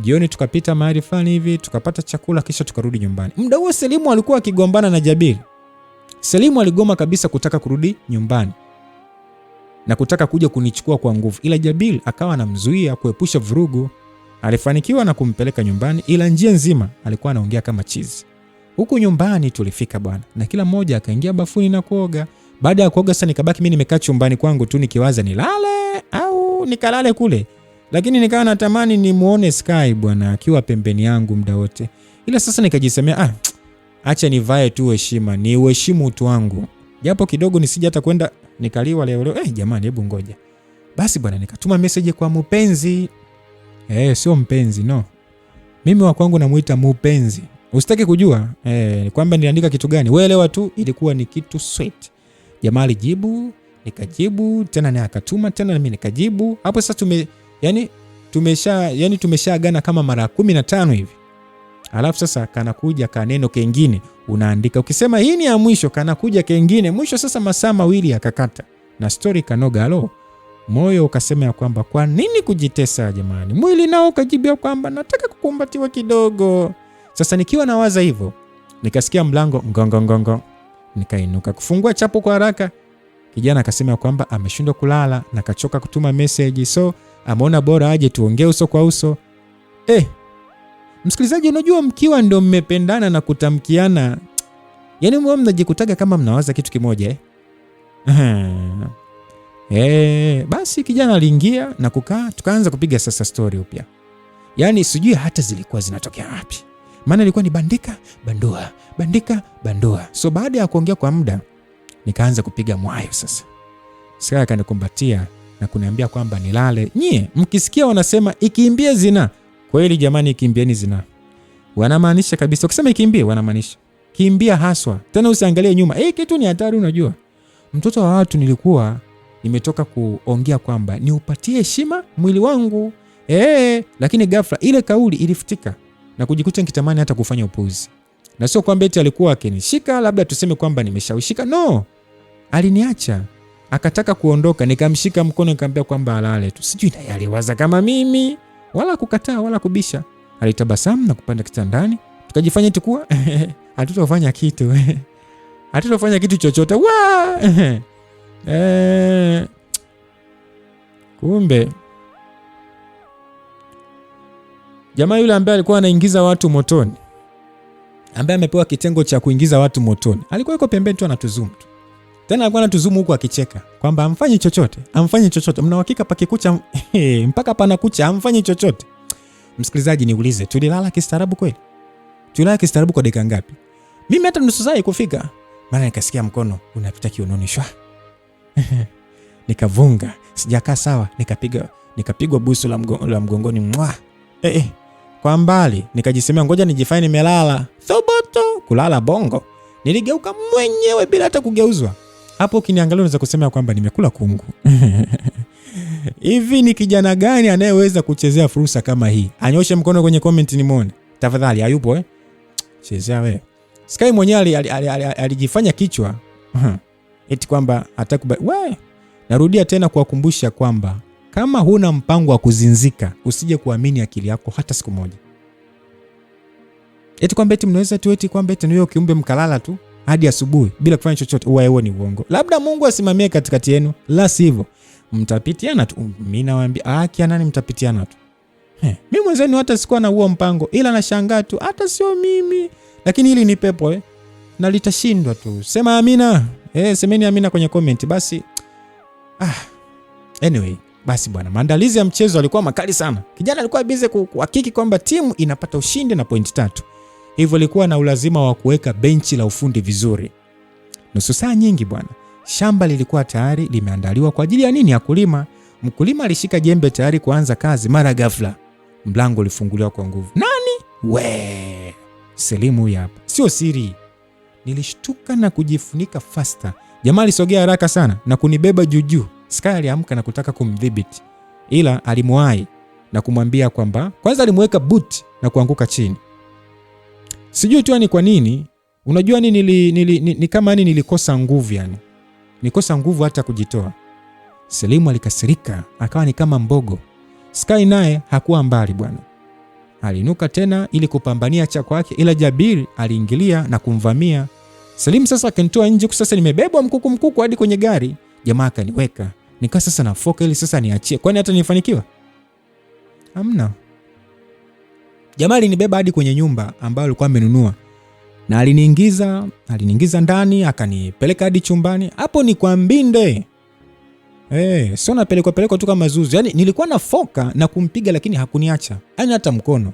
Jioni tukapita mahali fulani hivi, tukapata chakula kisha tukarudi nyumbani. Muda huo Selimu alikuwa akigombana na Jabir. Selimu aligoma kabisa kutaka kurudi nyumbani na kutaka kuja kunichukua kwa nguvu, ila Jabir akawa anamzuia kuepusha vurugu. Alifanikiwa na kumpeleka nyumbani, ila njia nzima alikuwa anaongea kama chizi. Huku nyumbani tulifika bwana, na kila mmoja akaingia bafuni na kuoga. Baada ya kuoga sasa nikabaki mimi nimekaa chumbani kwangu tu nikiwaza nilale au nikalale kule. Lakini nikawa natamani nimuone Sky bwana akiwa pembeni yangu muda wote. Ila sasa nikajisemea acha nivae tu heshima, ni uheshimu utu wangu. Japo kidogo nisije hata kwenda nikaliwa leo. Jamani hebu ngoja. Basi bwana nikatuma message kwa mpenzi. Sio mpenzi no. Mimi wa kwangu namuita mpenzi. Usitaki kujua kwamba niliandika kitu gani. Wewe elewa tu ilikuwa ni kitu sweet. Jamaa alijibu nikajibu tena, naye akatuma tena, na mimi nikajibu. Hapo sasa tumeshaagana kama mara 15 hivi. Alafu sasa kanakuja kaneno kengine unaandika, ukisema hii ni ya mwisho, kanakuja kengine mwisho. Sasa masaa 2 akakata na story kanoga. Alo, moyo ukasema ya kwamba kwa nini kujitesa jamani? Mwili nao ukajibia kwamba nataka kukumbatiwa kidogo. Sasa nikiwa nawaza hivyo, nikasikia mlango ngongongongo, nikainuka kufungua chapo kwa haraka. Kijana akasema kwamba ameshindwa kulala na kachoka kutuma message, so ameona bora aje tuongee uso kwa uso. Msikilizaji, unajua mkiwa ndio mmependana na kutamkiana, yani mwa mnajikutaga kama mnawaza kitu kimoja basi kijana aliingia na kukaa, tukaanza kupiga sasa story upya. Yani sijui hata zilikuwa zinatokea wapi, maana ilikuwa ni bandika bandua, bandika bandua. So baada ya kuongea kwa muda, nikaanza kupiga mwayo sasa. Sasa akanikumbatia na kuniambia kwamba nilale. Nyie mkisikia wanasema ikimbie zina, kweli jamani, ikimbieni zina. Wanamaanisha kabisa. Ukisema ikimbie wanamaanisha kimbia haswa. Tena usiangalie nyuma. Kitu ni hatari unajua. Mtoto wa watu nilikuwa nimetoka kuongea kwamba ni upatie heshima mwili wangu. Lakini ghafla ile kauli ilifutika na kujikuta nikitamani hata kufanya upuzi. Na sio kwamba eti alikuwa akinishika labda tuseme kwamba nimeshawishika. No. Aliniacha. Akataka kuondoka, nikamshika mkono nikamwambia kwamba alale tu. Sijui naye aliwaza kama mimi, wala kukataa wala kubisha. Alitabasamu na kupanda kitandani. Tukajifanya tukua hatutofanya kitu. Hatutofanya kitu chochote. Kumbe jamaa yule ambaye alikuwa anaingiza watu motoni, ambaye amepewa kitengo cha kuingiza watu motoni, alikuwa yuko pembeni tu anatuzumu tu. Tena alikuwa anatuzumu huko akicheka kwamba amfanyi chochote. Mna hakika pakikucha mpaka panakucha amfanyi chochote. Msikilizaji, niulize, tulilala kistaarabu kweli? Tulilala kistaarabu kwa dakika ngapi? Mimi hata nusu saa ikufika, maana nikasikia mkono unapita kiunoni shwa. Nikavunga, sijakaa sawa, nikapigwa busu la mgongoni mwa. Kwa mbali nikajisemea ngoja nijifanye nimelala. Thubutu kulala bongo. Niligeuka mwenyewe bila hata kugeuzwa. Hapo ukiniangalia unaweza kusema kwamba nimekula kungu. Hivi ni kijana gani anayeweza kuchezea fursa kama hii? Anyoshe mkono kwenye comment nimuone. Tafadhali, hayupo Chezea wewe. Sky mwenyewe alijifanya kichwa. Eti kwamba wewe. Narudia tena kuwakumbusha kwamba kama huna mpango wa kuzinzika, usije kuamini akili yako hata siku moja. Eti kwamba eti mnaweza tu eti kwamba eti niwe kiumbe mkalala tu hadi asubuhi bila kufanya chochote. Huo ni uongo. Labda Mungu asimamie katikati yenu, la sivyo mtapitiana tu. Mimi nawaambia nani mtapitiana tu. Mimi mwenzenu hata sikuwa na huo mpango, ila nashangaa tu hata sio mimi. Lakini hili ni pepo na litashindwa tu. Sema amina. Semeni amina kwenye comment basi. Anyway, basi bwana, maandalizi ya mchezo alikuwa makali sana. Kijana alikuwa busy kuhakiki kwamba timu inapata ushindi na point 3. Hivyo alikuwa na ulazima wa kuweka benchi la ufundi vizuri. Nusu saa nyingi bwana. Shamba lilikuwa tayari limeandaliwa kwa ajili ya nini? Ya kulima. Mkulima alishika jembe tayari kuanza kazi, mara ghafla mlango ulifunguliwa kwa nguvu. Nani? Selimu hapa. Sio siri. Nilishtuka na kujifunika faster. Jamaa alisogea haraka sana na kunibeba juu. Sky aliamka na kutaka kumdhibiti, ila alimwahi na kumwambia kwamba kwanza alimweka boot na kuanguka chini. Sijui tu ni kwa nini. Unajua nini ni kama nilikosa nguvu yani. Nikosa nguvu hata kujitoa. Selimu alikasirika, akawa ni kama mbogo. Sky naye hakuwa mbali bwana. Aliinuka tena ili kupambania cha kwake, ila Jabir aliingilia na kumvamia. Selimu sasa akanitoa nje, sasa nimebebwa mkuku hadi kwenye gari. Jamaa akaniweka. Nika sasa nafoka ili sasa niachie. Kwani hata nifanikiwa? Hamna. Jamaa alinibeba hadi kwenye nyumba ambayo alikuwa amenunua. Na aliniingiza ndani, akanipeleka hadi chumbani. Hapo ni kwa mbinde. Sio napelekwa tu kama zuzu. Yaani nilikuwa nafoka na kumpiga lakini hakuniacha. Yaani hata mkono.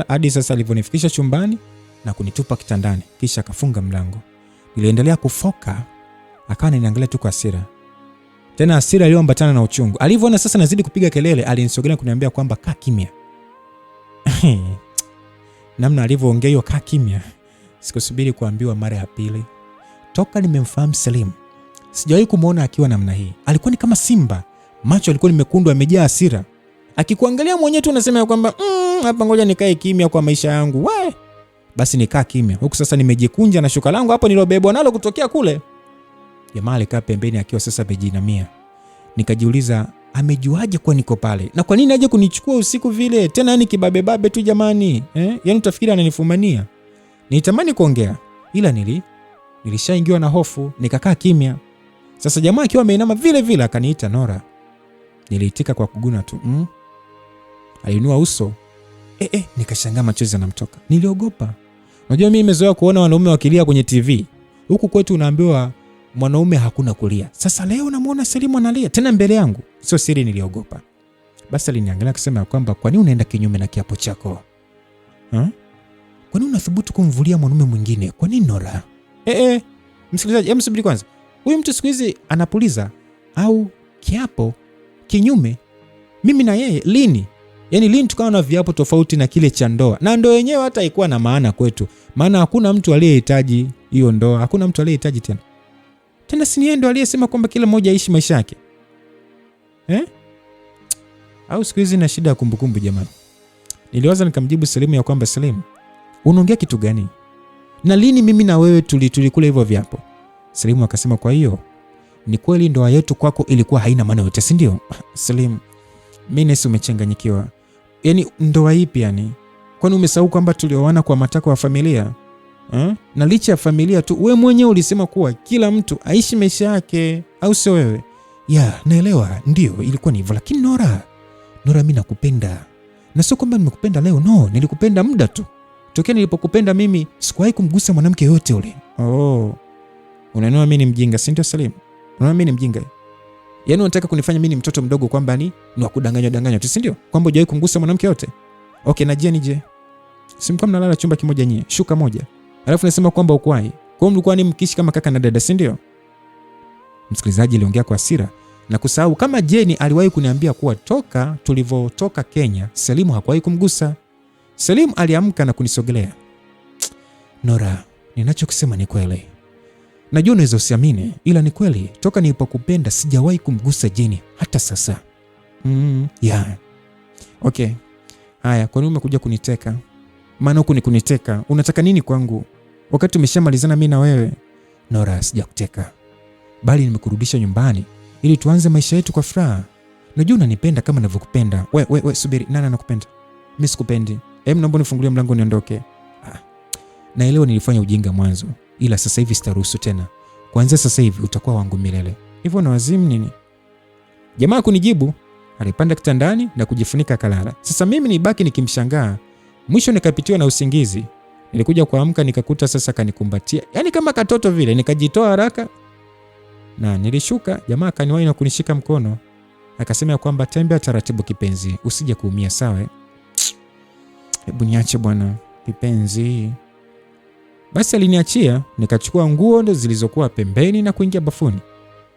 Hadi sasa alivyonifikisha chumbani na kunitupa kitandani. Kisha akafunga mlango. Niliendelea kufoka. Akawa ananiangalia tu kwa hasira. Tena hasira iliyoambatana na uchungu. Alivyoona sasa nazidi kupiga kelele, alinisogelea kuniambia kwamba kaa kimya. Namna alivyoongea hiyo kaa kimya. Sikusubiri kuambiwa mara ya pili. Toka nimemfahamu Selim, Sijawahi kumuona akiwa namna hii. Alikuwa ni kama simba, macho alikuwa mekundu, amejaa hasira. Akikuangalia mwenyewe tu unasema kwamba hapa ngoja nikae kimya kwa maisha yangu. We, basi nikaa kimya. Huku sasa nimejikunja na shuka langu hapo nilobebwa nalo kutokea kule. Jamaa alikaa pembeni akiwa sasa amejinamia. Nikajiuliza amejuaje kwa niko pale? Na kwa nini aje kunichukua usiku vile? Tena yani kibabe tu jamani. Yaani utafikiri ananifumania. Nitamani kuongea ila nilishaingiwa na hofu, nikakaa kimya. Sasa jamaa akiwa ameinama vile vile akaniita Nora. Niliitika kwa kuguna tu. Alinua uso. Nikashangaa machozi yanamtoka. Niliogopa. Unajua mimi nimezoea kuona wanaume wakilia kwenye TV. Huku kwetu unaambiwa mwanaume hakuna kulia. Sasa leo namuona Selimu analia tena mbele yangu. Sio siri, niliogopa. Basi aliniangalia akisema kwamba kwa nini unaenda kinyume na kiapo chako? Kwa nini unathubutu kumvulia mwanaume mwingine? Kwa nini Nora? Msikilizaji, hebu subiri kwanza. Huyu mtu siku hizi anapuliza au kiapo kinyume? Mimi na yeye lini? Yaani lini tukawa na viapo tofauti na kile cha ndoa? Na ndoa yenyewe hata haikuwa na maana kwetu. Maana hakuna mtu aliyehitaji hiyo ndoa. Hakuna mtu aliyehitaji tena. Tena si yeye ndo aliyesema kwamba kila mmoja aishi maisha yake. Au siku hizi na shida ya kumbukumbu jamani. Niliwaza nikamjibu Selimu ya kwamba Selimu, unaongea kitu gani? Na lini mimi na wewe tulikula hivyo viapo? Selimu akasema kwa hiyo ni kweli ndoa yetu kwako ilikuwa haina maana yote, si ndio? Selimu, mimi nesi umechanganyikiwa. Yaani ndoa ipi yani? Kwani umesahau kwamba tulioana kwa matakwa ya familia? Na licha ya familia tu, wewe mwenyewe ulisema kuwa kila mtu aishi maisha yake, au sio wewe? Ya, naelewa, ndio ilikuwa ni hivyo, lakini Nora, mimi nakupenda. Na sio kwamba nimekupenda leo, no, nilikupenda muda tu. Tokea nilipokupenda mimi sikuwahi kumgusa mwanamke yote ule. Unaniona mimi ni mjinga, si ndio Salim? Unaona mimi ni mjinga? Yaani unataka kunifanya mimi ni mtoto mdogo kwamba ni wa kudanganywa tu, si ndio? Kwamba hujawahi kumgusa mwanamke yote. Okay, na je? Simkuwa mnalala chumba kimoja nyie, shuka moja. Alafu nasema kwamba ukwahi. Kwa hiyo mlikuwa ni mkishi kama kaka na dada, si ndio? Msikilizaji aliongea kwa hasira na kusahau kama Jeni aliwahi kuniambia kuwa toka tulivotoka Kenya, Selimu hakuwahi kumgusa. Selimu aliamka na kunisogelea. Nora, ninachokisema ni kweli. Najua unaweza usiamini, ila ni kweli. Toka nilipokupenda sijawahi kumgusa Jeni hata sasa. Okay. Haya, kwa nini umekuja kuniteka? Maana huku ni kuniteka. Unataka nini kwangu? Wakati umeshamalizana mimi na wewe. Nora, sijakuteka. Bali nimekurudisha nyumbani ili tuanze maisha yetu kwa furaha. Najua unanipenda kama ninavyokupenda. We, subiri. Nani anakupenda? Mimi sikupendi. Naomba nifungulie mlango niondoke. Naelewa nilifanya ujinga mwanzo, ila sasa hivi sitaruhusu tena. Kuanzia sasa hivi utakuwa wangu milele. Hivyo na wazimu nini? Jamaa kunijibu, alipanda kitandani na kujifunika kalala. Sasa mimi nibaki nikimshangaa. Mwisho nikapitiwa na usingizi. Nilikuja kuamka nikakuta sasa kanikumbatia. Yaani kama katoto vile, nikajitoa haraka. Na nilishuka, jamaa kaniwahi na kunishika mkono. Akasema kwamba tembea taratibu kipenzi, usije kuumia, sawa? Hebu niache bwana kipenzi. Basi aliniachia, nikachukua nguo ndo zilizokuwa pembeni na kuingia bafuni.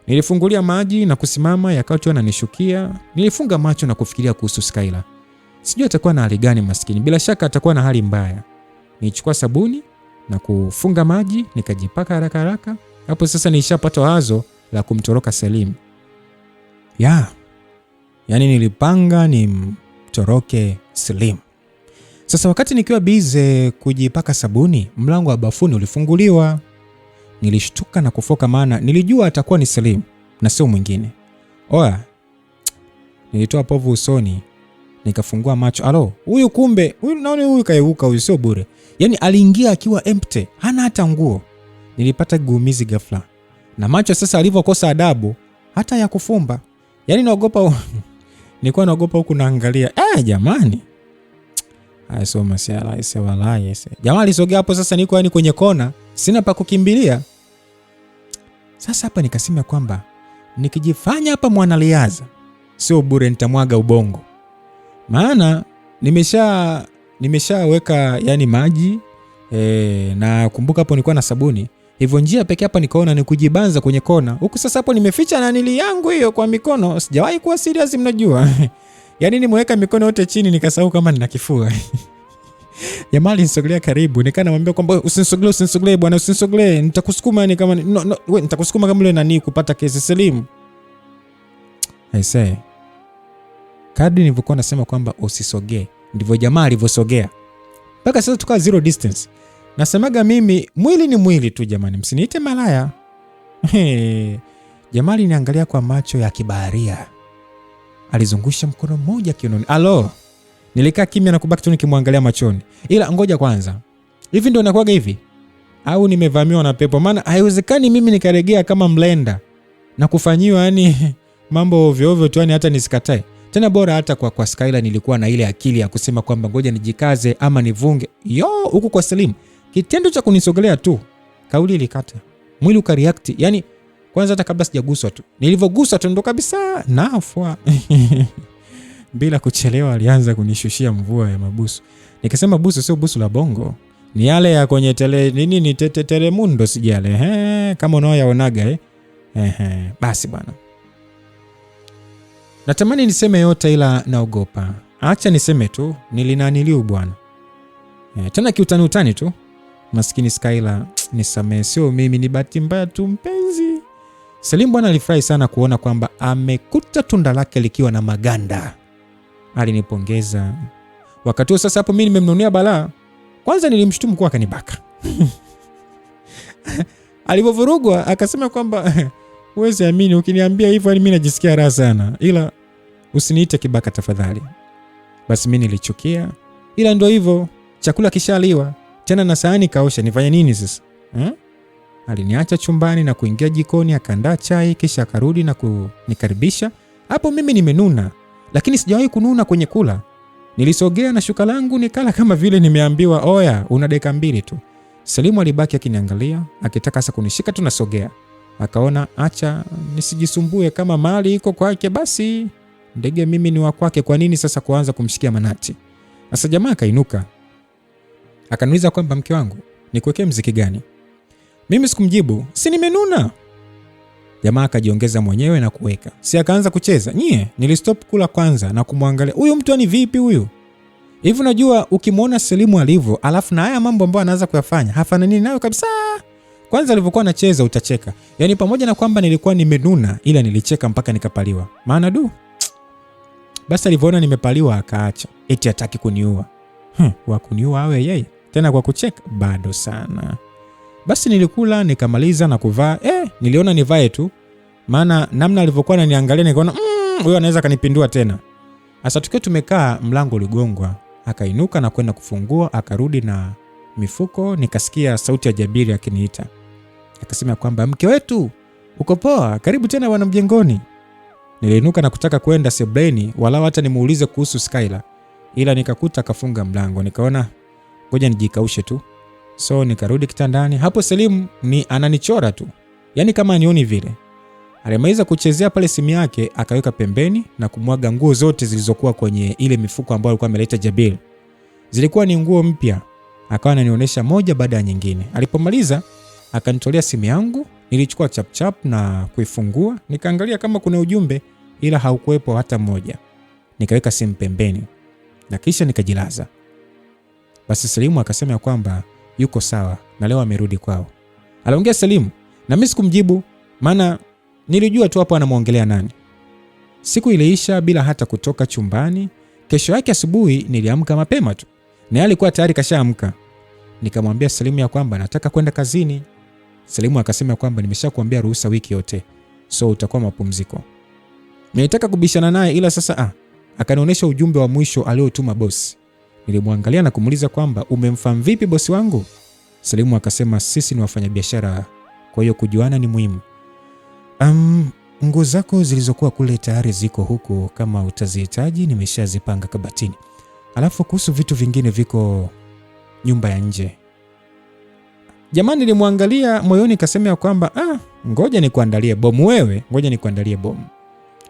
Nilifungulia maji na kusimama yakawa tu yananishukia. Nilifunga macho na kufikiria kuhusu Skyla. Sijui atakuwa na hali gani maskini, bila shaka atakuwa na hali mbaya. Nilichukua sabuni na kufunga maji, nikajipaka haraka. Hapo sasa nilishapata wazo la kumtoroka Selim. Yaani nilipanga nimtoroke Selim. Sasa wakati nikiwa bize kujipaka sabuni, mlango wa bafuni ulifunguliwa. Nilishtuka na kufoka maana nilijua atakuwa ni Selim na sio mwingine. Nilitoa povu usoni, nikafungua macho. Alo, huyu kumbe, huyu kaiuka, huyu sio bure. Yaani aliingia akiwa empty, hana hata nguo. Nilipata guumizi ghafla. Na macho sasa alivyokosa adabu hata ya kufumba. Yaani naogopa nilikuwa naogopa huku naangalia. Jamani. Soma siala walai. Jamaa alisogea hapo sasa niko yani kwenye kona, sina pa kukimbilia. Sasa hapa nikasema kwamba nikijifanya hapa mwanaliaza sio bure, nitamwaga ubongo. Maana nimeshaweka yani maji na kumbuka hapo nilikuwa na sabuni. Hivyo njia pekee hapa nikaona ni kujibanza kwenye kona. Huku sasa hapo nimeficha na nili yangu hiyo kwa mikono. Sijawahi kuwa serious mnajua. Yaani nimeweka mikono yote chini nikasahau kama nina kifua. Jamaa alinisogelea karibu, nikaa namwambia kwamba usinisogelee bwana, usinisogelee, nitakusukuma yani kama wewe nitakusukuma kama yule nani kupata kesi Selim. I say. Kadri nilivyokuwa nasema kwamba usisogee, ndivyo jamaa alivyosogea. Mpaka sasa tukawa zero distance. Nasemaga mimi mwili ni mwili tu jamani, msiniite malaya. Jamaa aliniangalia kwa macho ya kibaharia. Alizungusha mkono mmoja kiunoni. Alo. Nilikaa kimya na kubaki tu nikimwangalia machoni. Ila ngoja kwanza. Hivi ndio nakuaga hivi? Au nimevamiwa na pepo? Maana haiwezekani mimi nikaregea kama mlenda na kufanyiwa yani mambo ovyo ovyo tu, yani hata nisikatae. Tena bora hata kwa Skyla nilikuwa na ile akili ya kusema kwamba ngoja nijikaze ama nivunge. Huku kwa Selim, kitendo cha kunisogelea tu, kauli ilikata. Mwili ukareact. Yani kwanza hata kabla sijaguswa tu. Nilivyoguswa tu ndo kabisa nafwa. Bila kuchelewa alianza kunishushia mvua ya mabusu. Nikasema busu sio busu la bongo. Ni yale ya kwenye ni Telemundo sijale. Kama unaoyaonaga basi bwana. Natamani niseme yote ila naogopa. Acha niseme tu nilinaniliu bwana. Tena kiutani tu. Maskini Skyla, nisamee, sio mimi, ni bahati mbaya tu mpenzi. Selim bwana alifurahi sana kuona kwamba amekuta tunda lake likiwa na maganda. Alinipongeza. Wakati sasa hapo mimi nimemnunia balaa. Kwanza nilimshtumu kwa kanibaka. Alipovurugwa akasema kwamba uweze amini ukiniambia hivyo mimi najisikia raha sana, ila usiniite kibaka tafadhali. Basi mimi nilichukia, ila ndio hivyo, chakula kishaliwa tena na sahani kaosha, nifanye nini sasa? Aliniacha chumbani na kuingia jikoni, akaandaa chai, kisha akarudi na kunikaribisha. Hapo mimi nimenuna, lakini sijawahi kununa kwenye kula. Nilisogea na shuka langu nikala kama vile nimeambiwa oya una dakika 2 tu. Selimu alibaki akiniangalia, akitaka sasa kunishika tu nasogea. Akaona acha nisijisumbue, kama mali iko kwake basi ndege mimi ni wa kwake, kwa nini sasa kuanza kumshikia manati? Sasa jamaa akainuka. Akaniuliza kwamba mke wangu, nikuwekee muziki gani? Mimi sikumjibu, si nimenuna. Jamaa akajiongeza mwenyewe na kuweka. Si akaanza kucheza. Nilistop kula kwanza na kumwangalia. Huyu mtu ni vipi huyu? Hivi unajua ukimwona Selimu alivyo, alafu na haya mambo ambayo anaanza kuyafanya, hafanani nayo kabisa. Kwanza alivyokuwa anacheza utacheka. Yaani pamoja na kwamba nilikuwa nimenuna, ila nilicheka mpaka nikapaliwa. Maana basi alivyoona nimepaliwa akaacha. Eti hataki kuniua. Wa kuniua awe yeye. Tena kwa kucheka bado sana. Basi nilikula nikamaliza na kuvaa. Niliona nivae tu. Maana namna alivyokuwa ananiangalia nikaona huyo anaweza kanipindua tena. Sasa tukiwa tumekaa, mlango uligongwa. Akainuka na kwenda kufungua, akarudi na mifuko. Nikasikia sauti ya Jabiri akiniita. Akasema kwamba mke wetu, uko poa? Karibu tena wana mjengoni. Niliinuka na kutaka kwenda sebleni wala hata nimuulize kuhusu Skyla. Ila nikakuta kafunga mlango. Nikaona ngoja nijikaushe tu. So nikarudi kitandani. Hapo Selim ananichora tu. Yaani kama anioni vile. Alimaliza kuchezea pale simu yake, akaweka pembeni na kumwaga nguo zote zilizokuwa kwenye ile mifuko ambayo alikuwa ameleta Jabir. Zilikuwa ni nguo mpya. Akawa ananionyesha moja baada ya nyingine. Alipomaliza akanitolea simu yangu, nilichukua chap na kuifungua, nikaangalia kama kuna ujumbe, ila haukuwepo hata mmoja. Nikaweka simu pembeni na kisha nikajilaza. Basi Selimu akasema kwamba yuko sawa na leo amerudi kwao. Aliongea Selimu na mimi sikumjibu, maana nilijua tu hapo anamuongelea nani. Siku iliisha bila hata kutoka chumbani. Kesho yake asubuhi niliamka mapema tu. Na yeye alikuwa tayari kashaamka. Nikamwambia Selimu ya kwamba nataka kwenda kazini. Selimu akasema kwamba nimeshakuambia ruhusa wiki yote, so utakuwa mapumziko. Nilitaka kubishana naye, ila sasa akanionyesha ujumbe wa mwisho aliotuma bosi. Nilimwangalia na kumuuliza kwamba umemfahamu vipi bosi wangu? Selimu akasema sisi ni wafanyabiashara, kwa hiyo kujuana ni muhimu. Nguo zako zilizokuwa kule tayari ziko huku, kama utazihitaji nimeshazipanga kabatini. Alafu kuhusu vitu vingine viko nyumba ya nje. Jamani nilimwangalia moyoni kasema kwamba ngoja nikuandalie bomu wewe, ngoja nikuandalie bomu.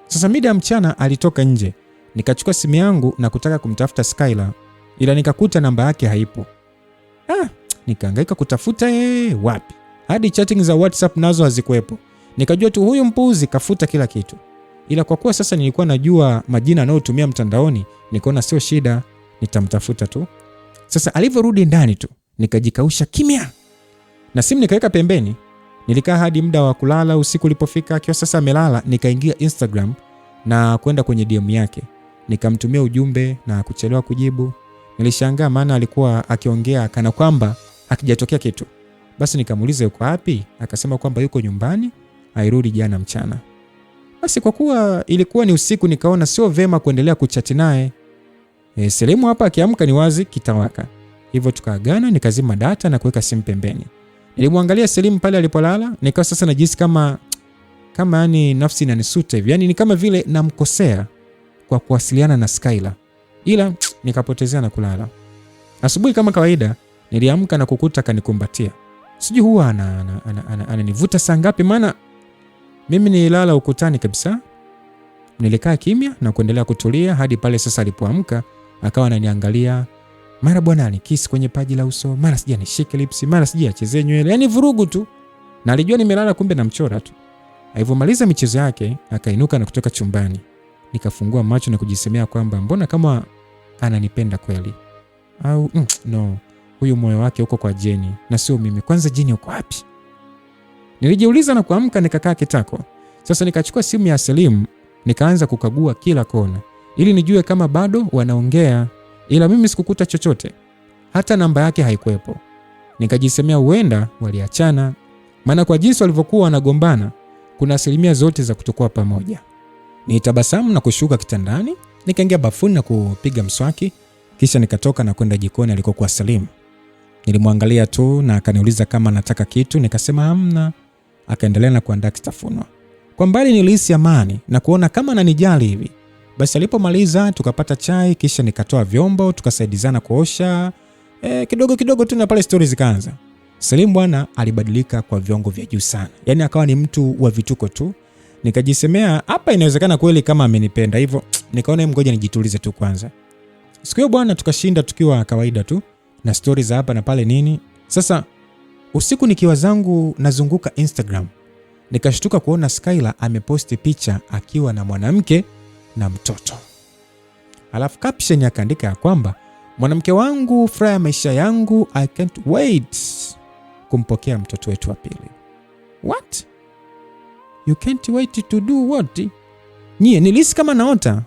Sasa mida ya mchana alitoka nje. Nikachukua simu yangu na kutaka kumtafuta Skyla, ila nikakuta namba yake haipo. Nikahangaika kutafuta wapi. Hadi chatting za WhatsApp nazo hazikuwepo. Nikajua tu huyu mpuzi kafuta kila kitu. Ila kwa kuwa sasa nilikuwa najua majina anayotumia mtandaoni, nikaona sio shida, nitamtafuta tu. Sasa alivyorudi ndani tu nikajikausha kimya na simu nikaweka pembeni. Nilikaa hadi muda wa kulala usiku ulipofika. Akiwa sasa amelala, nikaingia Instagram na kwenda kwenye DM yake, nikamtumia ujumbe na kuchelewa kujibu. Nilishangaa maana alikuwa akiongea kana kwamba hakijatokea kitu. Basi nikamuuliza yuko wapi, akasema kwamba yuko nyumbani, airudi jana mchana. Basi kwa kuwa ilikuwa ni usiku, nikaona sio vema kuendelea kuchati naye. Selimu hapa akiamka ni wazi kitawaka. Hivyo tukaagana, nikazima data na kuweka simu pembeni. Nilimwangalia Selimu pale alipolala, nikawa sasa najisi kama yani nafsi inanisuta hivi. Yani ni kama vile namkosea kwa kuwasiliana na Skyla. Ila nikapotezea na kulala. Asubuhi kama kawaida niliamka na kukuta kanikumbatia. Sijui huwa ananivuta saa ngapi, maana mimi nilala ukutani kabisa. Nilikaa kimya na kuendelea kutulia hadi pale sasa alipoamka, akawa ananiangalia. Mara bwana anikisi kwenye paji la uso, mara sija nishike lipsi, mara sija achezee nywele, yani vurugu tu. Na alijua nimelala, kumbe namchora tu. Alivyomaliza michezo yake, akainuka na kutoka chumbani. Nikafungua macho na kujisemea kwamba mbona kama ananipenda kweli? Au no, huyu moyo wake uko kwa Jeni na sio mimi. Kwanza Jeni uko wapi? Nilijiuliza na kuamka nikakaa kitako. Sasa nikachukua simu ya Selim, nikaanza kukagua kila kona ili nijue kama bado wanaongea, ila mimi sikukuta chochote. Hata namba yake haikuwepo. Nikajisemea huenda waliachana, maana kwa jinsi walivyokuwa wanagombana kuna asilimia zote za kutokuwa pamoja. Nitabasamu na kushuka kitandani, nikaingia bafuni na kupiga mswaki, kisha nikatoka na kwenda jikoni alikokuwa Selim. Nilimwangalia tu na akaniuliza kama nataka kitu, nikasema hamna. Akaendelea na kuandaa kitafunwa. Kwa mbali nilihisi amani na kuona kama ananijali hivi. Basi alipomaliza tukapata chai, kisha nikatoa vyombo, tukasaidizana kuosha. Kidogo kidogo tu na pale stories zikaanza. Selim bwana alibadilika kwa viwango vya juu sana. Yaani akawa ni mtu wa vituko tu. Nikajisemea hapa inawezekana kweli kama amenipenda. Hivyo nikaona ngoja nijitulize tu kwanza. Siku hiyo bwana tukashinda tukiwa kawaida tu na stories za hapa na pale nini. Sasa usiku nikiwa zangu nazunguka Instagram, nikashtuka kuona Skyla ameposti picha akiwa na mwanamke na mtoto. Alafu caption akaandika ya kwamba mwanamke wangu, furaha ya maisha yangu, I can't wait kumpokea mtoto wetu wa pili. What? You can't wait to do what? Nilisi kama naota.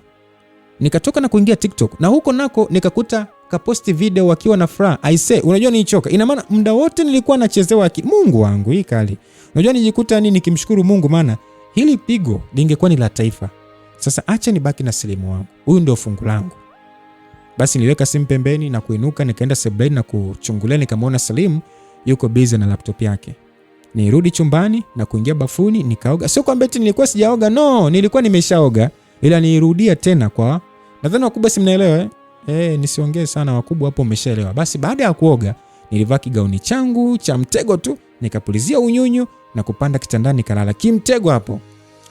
Nikatoka na kuingia TikTok na huko nako nikakuta kaposti video wakiwa na furaha. I say, unajua nichoka. Ina maana muda wote nilikuwa nachezewa Mungu wangu hii kali. Unajua nijikuta nikimshukuru Mungu, maana hili pigo lingekuwa ni la taifa. Sasa acha nibaki na Selimu wangu. Huyu ndio fungu langu. Basi niliweka simu pembeni na kuinuka nikaenda sebuleni na kuchungulia, nikamwona Selimu yuko busy na laptop yake. Nirudi chumbani na kuingia bafuni nikaoga. Sio kwamba eti nilikuwa sijaoga, no, nilikuwa nimeshaoga, ila nirudia tena kwa nadhani wakubwa si mnaelewa nisiongee sana, wakubwa hapo umeshaelewa. Basi baada ya kuoga nilivaa kigauni changu cha mtego tu, nikapulizia unyunyu na kupanda kitandani kalala kimtego hapo.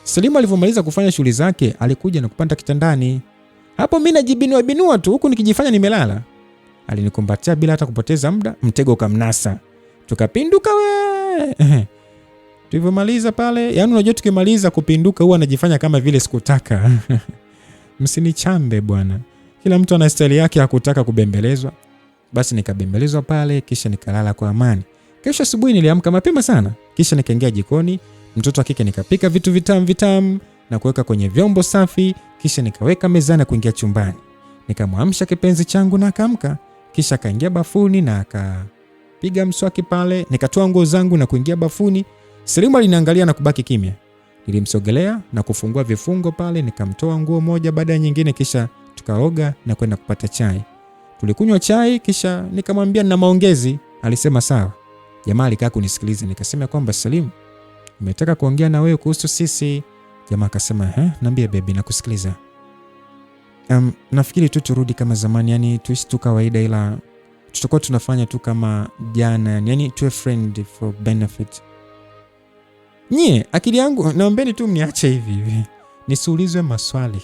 Selimu alivyomaliza kufanya shughuli zake alikuja na kupanda kitandani. Hapo mimi najibinua tu huku nikijifanya nimelala. Alinikumbatia bila hata kupoteza muda, mtego kamnasa. Tukapinduka we. Tulivyomaliza pale, yani unajua tukimaliza kupinduka huwa anajifanya kama vile sikutaka. Msinichambe bwana. Kila mtu ana style yake ya kutaka kubembelezwa. Basi nikabembelezwa pale, kisha nikalala kwa amani. Kesho asubuhi niliamka mapema sana, kisha nikaingia jikoni, mtoto wa kike nikapika vitu vitamu na kuweka kwenye vyombo safi, kisha nikaweka mezani na kuingia chumbani. Nikamwamsha kipenzi changu na akaamka, kisha akaingia bafuni na akapiga mswaki pale, nikatoa nguo zangu na kuingia bafuni. Selimu aliniangalia na kubaki kimya. Nilimsogelea na kufungua vifungo pale, nikamtoa nguo moja baada ya nyingine, kisha tukaoga na kwenda kupata chai. Tulikunywa chai, kisha nikamwambia nina maongezi. Alisema sawa. Jamaa alikaa kunisikiliza, nikasema kwamba Selimu, nimetaka kuongea na wewe kuhusu sisi. Jamaa akasema niambie baby, nakusikiliza. Nafikiri tu turudi kama zamani, yani tuishi tu kawaida, ila tutakuwa tunafanya tu kama jana, yani tuwe friend for benefit. Akili yangu naombeni tu mniache hivi. Nisiulizwe maswali.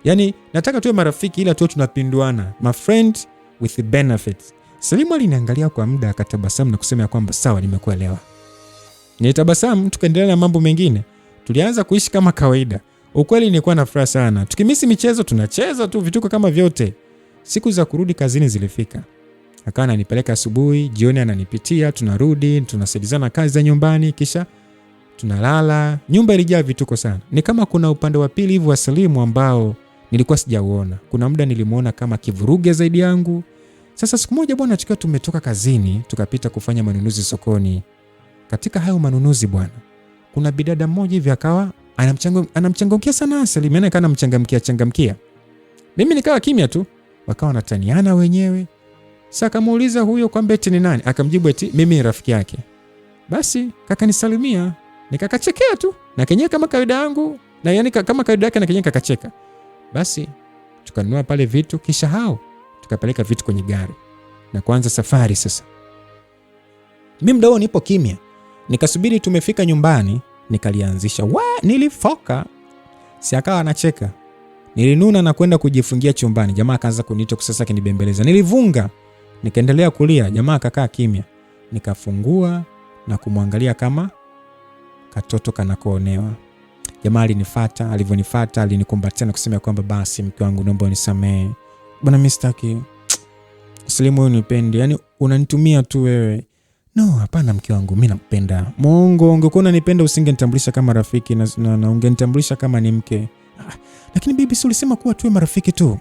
Yani nataka tuwe marafiki ila tuwe tunapinduana. My friend with the benefits. Selimu aliniangalia kwa muda akatabasamu na kusema kwamba sawa, nimekuelewa. Nilitabasamu, tukaendelea na mambo mengine. Tulianza kuishi kama kawaida. Ukweli nilikuwa na furaha sana. Tukimisi michezo tunacheza tu vituko kama vyote. Siku za kurudi kazini zilifika. Akawa ananipeleka asubuhi, jioni ananipitia, tunarudi, tunasaidizana kazi za nyumbani, kisha tunalala. Nyumba ilijaa vituko sana. Ni kama kuna upande wa pili hivi wa Salimu ambao nilikuwa sijauona. Kuna muda nilimuona kama kivuruge zaidi yangu. Sasa siku moja bwana, tukiwa tumetoka kazini, tukapita kufanya manunuzi sokoni. Katika hayo manunuzi bwana, kuna bidada mmoja hivi akawa anamchangamkia sana Salimu, yani kana changamkia. Mimi nikawa kimya tu, wakawa wanataniana wenyewe. Sasa akamuuliza huyo kwamba eti ni nani? Akamjibu eti mimi ni rafiki yake. Basi kakanisalimia, nikakachekea tu na kenyewe kama kawaida yangu, na yani kama kawaida yake na kenyewe kakacheka. Basi tukanunua pale vitu, kisha hao tukapeleka vitu kwenye gari na kuanza safari. Sasa mimi mdao nipo kimya, nikasubiri tumefika nyumbani, nikalianzisha. Nilifoka. Si akawa anacheka. Nilinuna na kwenda kujifungia chumbani. Jamaa akaanza kuniita sasa kinibembeleza. Nilivunga, nikaendelea kulia. Jamaa akakaa kimya. Nikafungua na kumwangalia kama katoto kanakoonewa. Jamaa alinifuata, alivyonifuata alinikumbatia na kusema kwamba basi mke wangu naomba unisamehe. Bwana mimi sitaki. Salimu wewe unipendi, yani unanitumia tu wewe. No, hapana mke wangu, mimi nakupenda. Mungu, ungekuwa unanipenda usingenitambulisha kama rafiki na ungenitambulisha kama ni mke. Lakini bibi, si ulisema kuwa tuwe marafiki tu?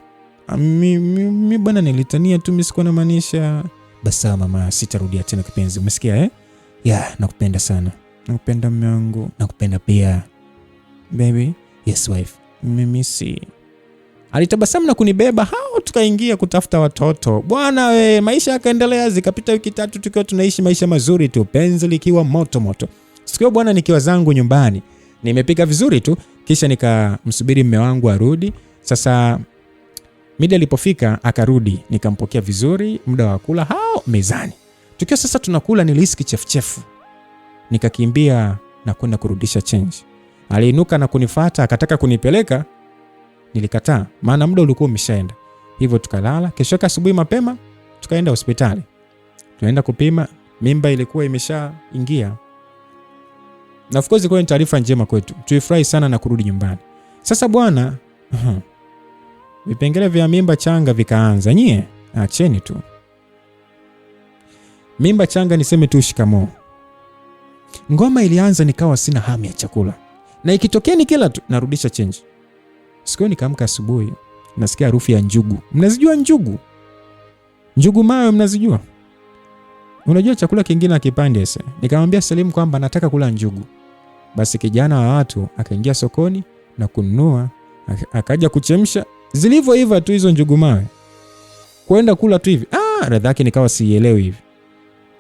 Mimi bwana nilitania tu, mimi sikuwa na maanisha. Basi mama, sitarudia tena kipenzi. Umesikia nakupenda sana. Nakupenda mume wangu. Nakupenda pia. Baby, yes wife. Mimi si. Alitabasamu na kunibeba, hao tukaingia kutafuta watoto. Bwana maisha yakaendelea, zikapita wiki 3 tukiwa tunaishi maisha mazuri tu, penzi likiwa moto. Siku bwana nikiwa zangu nyumbani, nimepika vizuri tu, kisha nikamsubiri mume wangu arudi. Sasa mida ilipofika akarudi, nikampokea vizuri, muda wa kula hao mezani. Tukiwa sasa tunakula, nilihisi kichefuchefu. Nikakimbia na kwenda kurudisha change. Aliinuka na kunifuata, akataka kunipeleka. Nilikataa, maana muda ulikuwa umeshaenda. Hivyo tukalala. Kesho asubuhi mapema tukaenda hospitali. Tunaenda kupima, mimba ilikuwa imeshaingia. Na of course ilikuwa ni taarifa njema kwetu. Tulifurahi sana na kurudi nyumbani. Sasa bwana, vipengele vya mimba changa vikaanza. Nyie acheni tu. Mimba changa niseme tu shikamoo. Ngoma ilianza, nikawa sina hamu ya chakula. Na ikitokea nikila tu narudisha change. Siku nikaamka asubuhi, nasikia harufu ya njugu. Mnazijua njugu? Njugu mawe mnazijua? Unajua chakula kingine akipande sasa. Nikamwambia Salimu kwamba nataka kula njugu. Basi kijana wa watu akaingia sokoni na kununua, akaja kuchemsha. Zilivyoiva tu hizo njugu mawe, kwenda kula tu hivi. Radha yake nikawa sielewi hivi.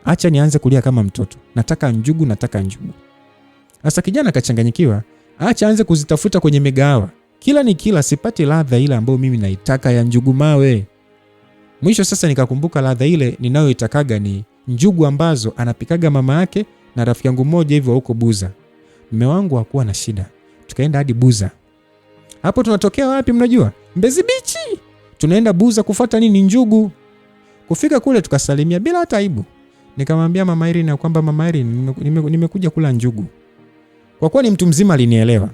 Acha nianze kulia kama mtoto. Nataka njugu. Sasa kijana akachanganyikiwa, acha aanze kuzitafuta kwenye migahawa. Kila nikila sipati ladha ile ambayo mimi naitaka ya njugu mawe. Mwisho sasa nikakumbuka ladha ile ninayoitakaga ni njugu ambazo anapikaga mama yake na rafiki yangu mmoja hivyo huko Buza. Mume wangu hakuwa na shida. Tukaenda hadi Buza. Hapo tunatokea wapi mnajua? Mbezi Beach. Tunaenda Buza kufuata nini? Njugu. Kufika kule tukasalimia bila hata aibu. Nikamwambia mama Irene na kwamba mama Irene nimekuja kula njugu. Kwa kuwa ni mtu mzima alinielewa.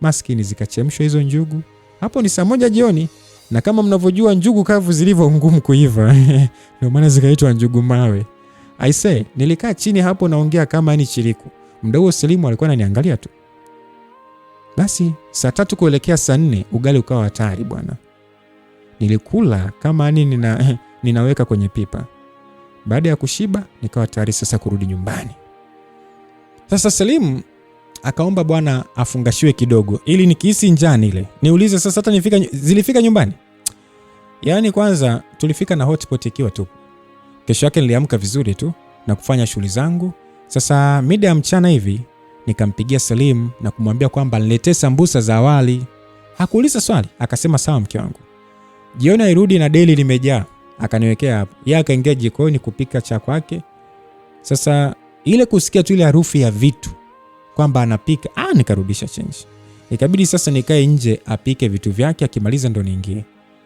Maskini zikachemshwa hizo njugu. Hapo ni saa 1 jioni, na kama mnavyojua njugu kavu zilivyo ngumu kuiva. Ndio maana zikaitwa njugu mawe. I say, nilikaa chini hapo naongea kama ni chiriku. Muda huo Salimu alikuwa ananiangalia tu. Basi saa 3 kuelekea saa 4 ugali ukawa hatari bwana. Nilikula kama ninaweka kwenye pipa. Baada ya kushiba nikawa tayari sasa kurudi nyumbani. Sasa Salimu akaomba bwana afungashiwe kidogo ili nikihisi njaa ile. Niulize sasa hata zilifika nyumbani? Yaani kwanza tulifika na hotpot ikiwa tu. Kesho yake niliamka vizuri tu na kufanya shughuli zangu. Sasa mida ya mchana hivi nikampigia Salimu na kumwambia kwamba niletee sambusa za awali. Hakuuliza swali, akasema sawa mke wangu. Jioni airudi na deli limejaa, akaniwekea hapo. Yeye akaingia jikoni kupika cha kwake. Sasa ile kusikia tu ile harufu ya vitu kwamba anapika, nikarudisha change. Ikabidi sasa nikae nje apike vitu vyake, akimaliza ndo niingie.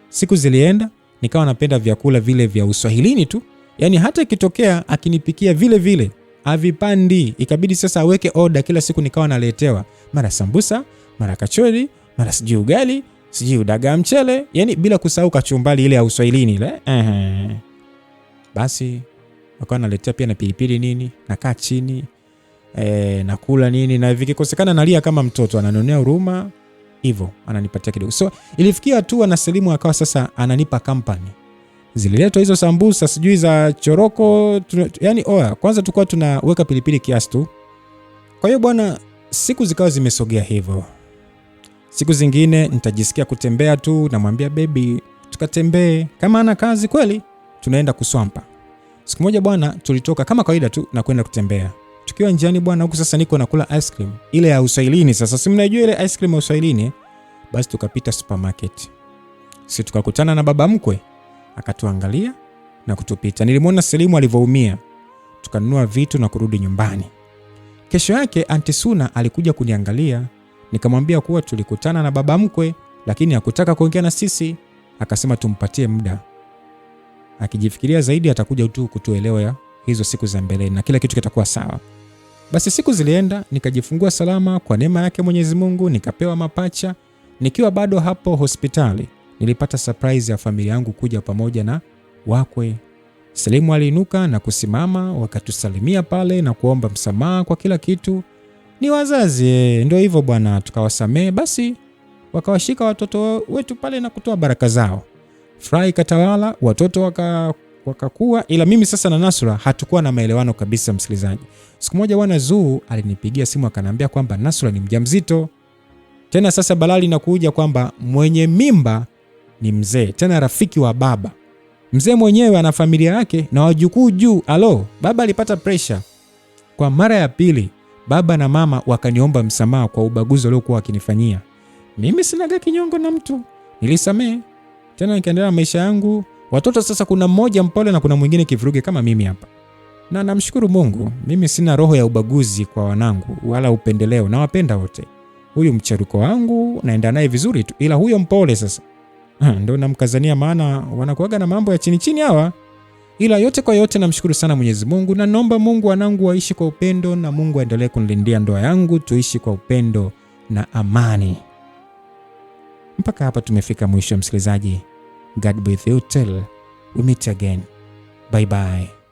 Siku zilienda, nikawa napenda vyakula vile vya Uswahilini tu. Yaani hata ikitokea akinipikia vile vile havipandi. Ikabidi sasa aweke order kila siku, nikawa naletewa mara sambusa, mara kachori, mara sijui ugali, sijui dagaa mchele, yani bila kusahau kachumbali ile ya Uswahilini ile. Basi wakawa naletea pia na pilipili nini, nakaa chini nakula nini, na vikikosekana nalia kama mtoto, ananionea huruma hivyo, ananipatia kidogo. So ilifikia hatua na Selimu akawa sasa ananipa company. Zililetwa hizo sambusa sijui za choroko, yani kwanza tulikuwa tunaweka pilipili kiasi tu. Kwa hiyo bwana, siku zikawa zimesogea hivyo. Siku zingine nitajisikia kutembea tu, namwambia baby tukatembee, kama ana kazi kweli tunaenda kuswampa. Siku moja bwana, tulitoka kama kawaida tu na kwenda kutembea. Tukiwa njiani bwana, huku sasa niko nakula ice cream ile ya Uswahilini. Sasa si mnajua ile ice cream ya Uswahilini? Basi tukapita supermarket. Sisi tukakutana na baba mkwe, akatuangalia na kutupita. Nilimwona Selimu alivyoumia. Tukanunua vitu na kurudi nyumbani. Kesho yake Aunti Suna alikuja kuniangalia. Nikamwambia kuwa tulikutana na baba mkwe lakini hakutaka kuongea na sisi. Akasema tumpatie muda, akijifikiria zaidi atakuja tu kutuelewa ya hizo siku za mbele na kila kitu kitakuwa sawa. Basi siku zilienda, nikajifungua salama kwa neema yake Mwenyezi Mungu, nikapewa mapacha. Nikiwa bado hapo hospitali, nilipata surprise ya familia yangu kuja pamoja na wakwe. Selimu aliinuka na kusimama, wakatusalimia pale na kuomba msamaha kwa kila kitu. Ni wazazi, ndio hivyo bwana, tukawasamee. Basi wakawashika watoto wetu pale na kutoa baraka zao. Furaha ikatawala, watoto wakakua, ila mimi sasa na Nasra hatukuwa na maelewano kabisa msikilizaji. Siku moja bwana Zuu alinipigia simu akaniambia kwamba Nasra ni mjamzito. Tena sasa balali na kuja kwamba mwenye mimba ni mzee, tena rafiki wa baba. Mzee mwenyewe ana familia yake na wajukuu juu. Baba alipata pressure. Kwa mara ya pili baba na mama wakaniomba msamaha kwa ubaguzi waliokuwa wakinifanyia. Mimi sinaga kinyongo na mtu, nilisamee. Tena nikaendelea maisha yangu. Watoto sasa kuna mmoja mpole na kuna mwingine kivuruge kama mimi hapa. Na namshukuru Mungu, mimi sina roho ya ubaguzi kwa wanangu wala upendeleo, na wapenda wote. Huyu mcharuko wangu naenda naye vizuri tu, ila huyo mpole sasa ndio namkazania, maana wanakuaga na mambo ya chini chini hawa. Ila yote kwa yote namshukuru sana Mwenyezi Mungu, na naomba Mungu wanangu waishi kwa upendo, na Mungu aendelee kunilindia ndoa yangu, tuishi kwa upendo na amani. Mpaka hapa tumefika mwisho msikilizaji. God be with you till we meet again. Bye bye.